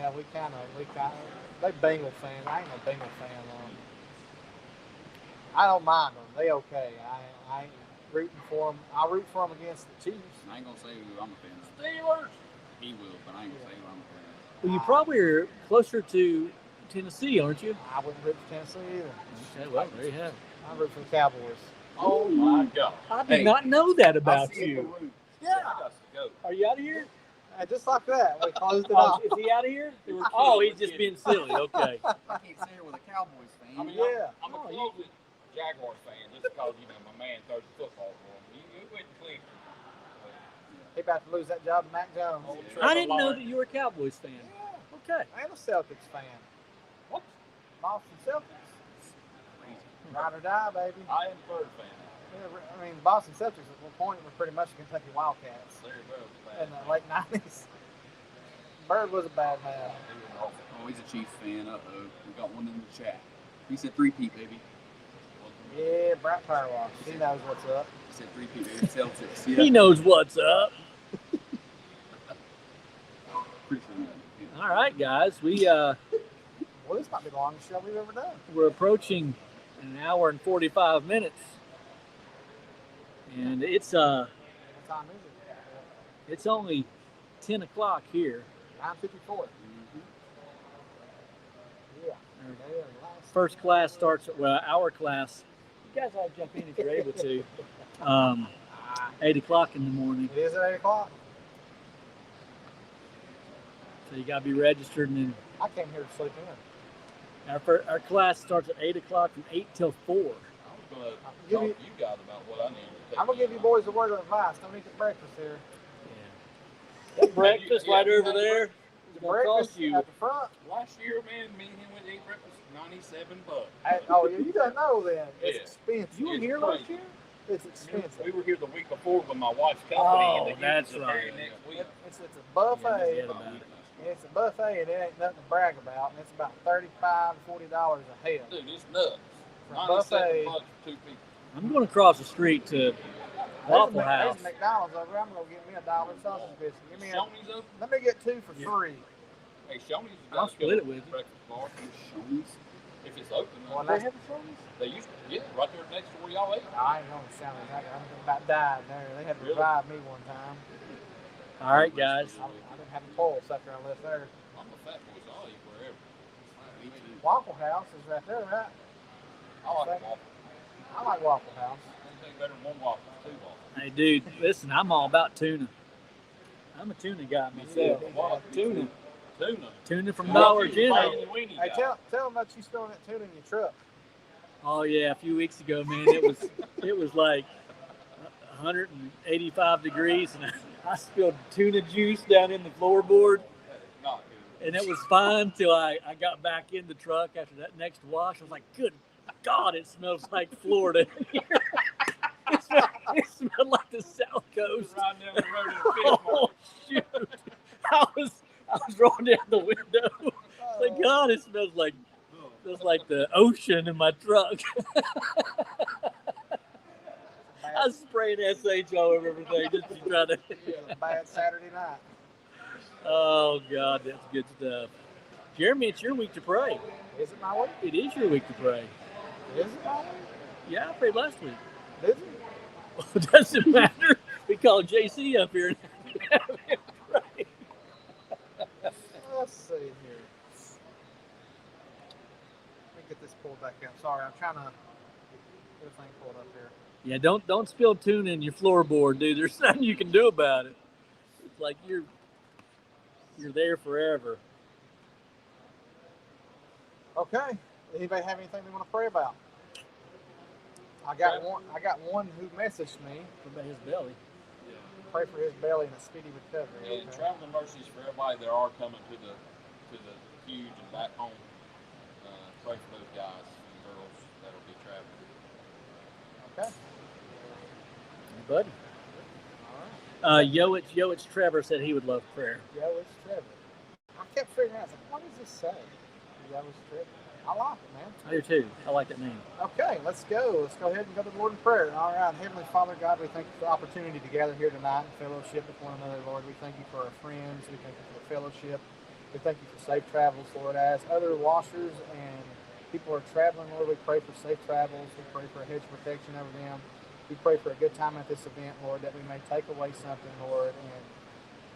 Bengal fans. I ain't no Bengal fan. I don't mind them. They okay. I ain't rooting for them. I root for them against the Chiefs. I ain't gonna say who I'm a fan of. Steelers. He will, but I ain't gonna say who I'm a fan of. Well, you probably are closer to Tennessee, aren't you? I wouldn't root for Tennessee either. Okay, well, there you have it. I root for the Cowboys. Oh my God. I did Hey, not know that I about see it you. the root. Yeah. I got to go. Are you out of here? Just like that. We closed it Oh, off. is he out of here? They were Oh, kidding. he's just being silly. Okay. I can't say it with a Cowboys fan. I mean, Yeah. I'm a closet Jaguars fan just because, my man throws the football for him. You went clean. He about to lose that job to Mac Jones. Old I Trevor didn't know Lawrence. that you were a Cowboys fan. Yeah. Okay. I am a Celtics fan. What? Boston Celtics. Ride or die, baby. I am a Bird fan. Yeah, I mean, Boston Celtics at one point were pretty much the Kentucky Wildcats Larry Bird was bad. in the late 90s. Bird was a bad man. He was awful. Oh, he's a Chiefs fan. Uh-oh. We got one in the chat. He said 3-peat, baby. Yeah, Brett Powerwash. He knows what's up. He said 3-peat, baby. Celtics. He Yeah. knows what's up. Pretty sure All right, guys. Well, this might be the longest show we've ever done. We're approaching an hour and 45 minutes. And it's What time is it? it's only 10 o'clock here. 9:54. Yeah. First class starts at, well, our class. You guys all jump in if you're able to. 8 o'clock in the morning. It is at 8 o'clock. So you got to be registered. And then I came here to sleep in. our class starts at 8 o'clock from 8 till 4. I was going to talk Give to you- you guys about what I need to take. I'm going to give you boys a word of advice. Don't eat the breakfast here. That breakfast Yeah, right you over had there The is going to cost breakfast you. at the front. Last year, man, me and him went to eat breakfast, $97. Oh, yeah, you don't know then. It's Yeah. expensive. You were It's here crazy. last year? It's expensive. We were here the week before with my wife's company, Oh, and they that's gave us the very right. next week. It's a buffet. forget about it. It's a buffet, and it ain't nothing to brag about. And it's about $35 to $40 a head. Dude, it's nuts. For a buffet. $97 for 2 people. I'm going across the street to Waffle There's House. a McDonald's over there. I'm going to get me a $1 sausage biscuit. Give me a, Shoney's open. let me get 2 for free. Hey, Shoney's is I'll got split it with you. breakfast bar. Shoney's. If it's open, Well, they that's- used to, yeah, right there next to where y'all ate. I ain't going to sound like that. I'm about died there. They had to Really? revive me one time. All right, guys. I didn't have a pulse after I left there. I'm a fat boy, so I'll eat wherever. Waffle House is right there, right? I like waffle. I like Waffle House. Anything better than one waffle, 2 waffles. Hey, dude, listen, I'm all about tuna. I'm a tuna guy myself. Tuna. Tuna from Dollar Tuna. General. Weenie Hey, guy. tell them about you spilling that tuna in your truck. Oh yeah, a few weeks ago, man, it was like 185 degrees, and I spilled tuna juice down in the floorboard, Not good. and it was fine till I got back in the truck after that next wash. I was like, good God, it smells like Florida in here. It smelled like the South Coast. Riding down the road in a fish Oh shoot! I was rolling down the window. Like God, it smells like the ocean in my truck. I sprayed SH all over everything just to try to. A bad Saturday night. Oh God, that's good stuff. Jeremy, it's your week to pray. Is it my week? It is your week to pray. Is it my week? Yeah, I prayed last week. Is it? It doesn't matter. We called JC up here and have him pray. Let's see here. Let me get this pulled back up. Sorry, I'm trying to get everything pulled up here. Yeah, don't spill tuna in your floorboard, dude. There's nothing you can do about it. It's like you're you're there forever. Okay. Anybody have anything they want to pray about? I got one who messaged me. What about his belly? Yeah. Pray for his belly and a speedy recovery. And Okay. traveling mercies for everybody that are coming to the huge and back home. Pray for those guys and girls that'll be traveling. Okay. Buddy. All right. Yoetz Trevor said he would love prayer. Yoetz Trevor. I kept figuring out, I was like, what does this say? Yoetz Trevor. I like it, man. I do too. I like that name. Okay, let's go. Let's go ahead and go to the Lord in prayer. All right, Heavenly Father, God, we thank you for the opportunity to gather here tonight and fellowship with one another, Lord. We thank you for our friends. We thank you for the fellowship. We thank you for safe travels, Lord. As other washers and people are traveling, Lord, we pray for safe travels. We pray for a hedge of protection over them. We pray for a good time at this event, Lord, that we may take away something, Lord,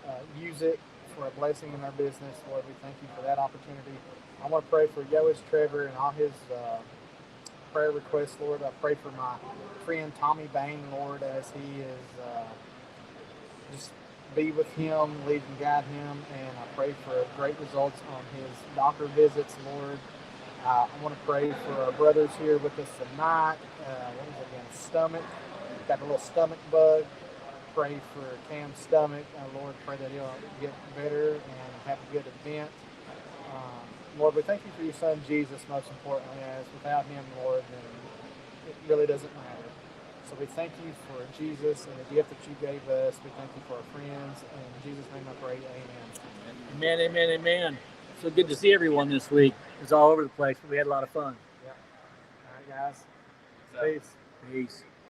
and use it for a blessing in our business, Lord. We thank you for that opportunity. I want to pray for Yoetz Trevor and all his prayer requests, Lord. I pray for my friend Tommy Bain, Lord, as he is just be with him, lead and guide him, and I pray for great results on his doctor visits, Lord. I want to pray for our brothers here with us tonight. What is it again? Stomach. Got a little stomach bug. Pray for Cam's stomach. Lord, pray that he'll get better and have a good event. Lord, we thank you for your son, Jesus, most importantly, as without him, Lord, then it really doesn't matter. So we thank you for Jesus and the gift that you gave us. We thank you for our friends. In Jesus' name I pray, amen. Amen, amen, amen. So good to see everyone this week. It was all over the place, but we had a lot of fun. All right, guys. Peace. Peace.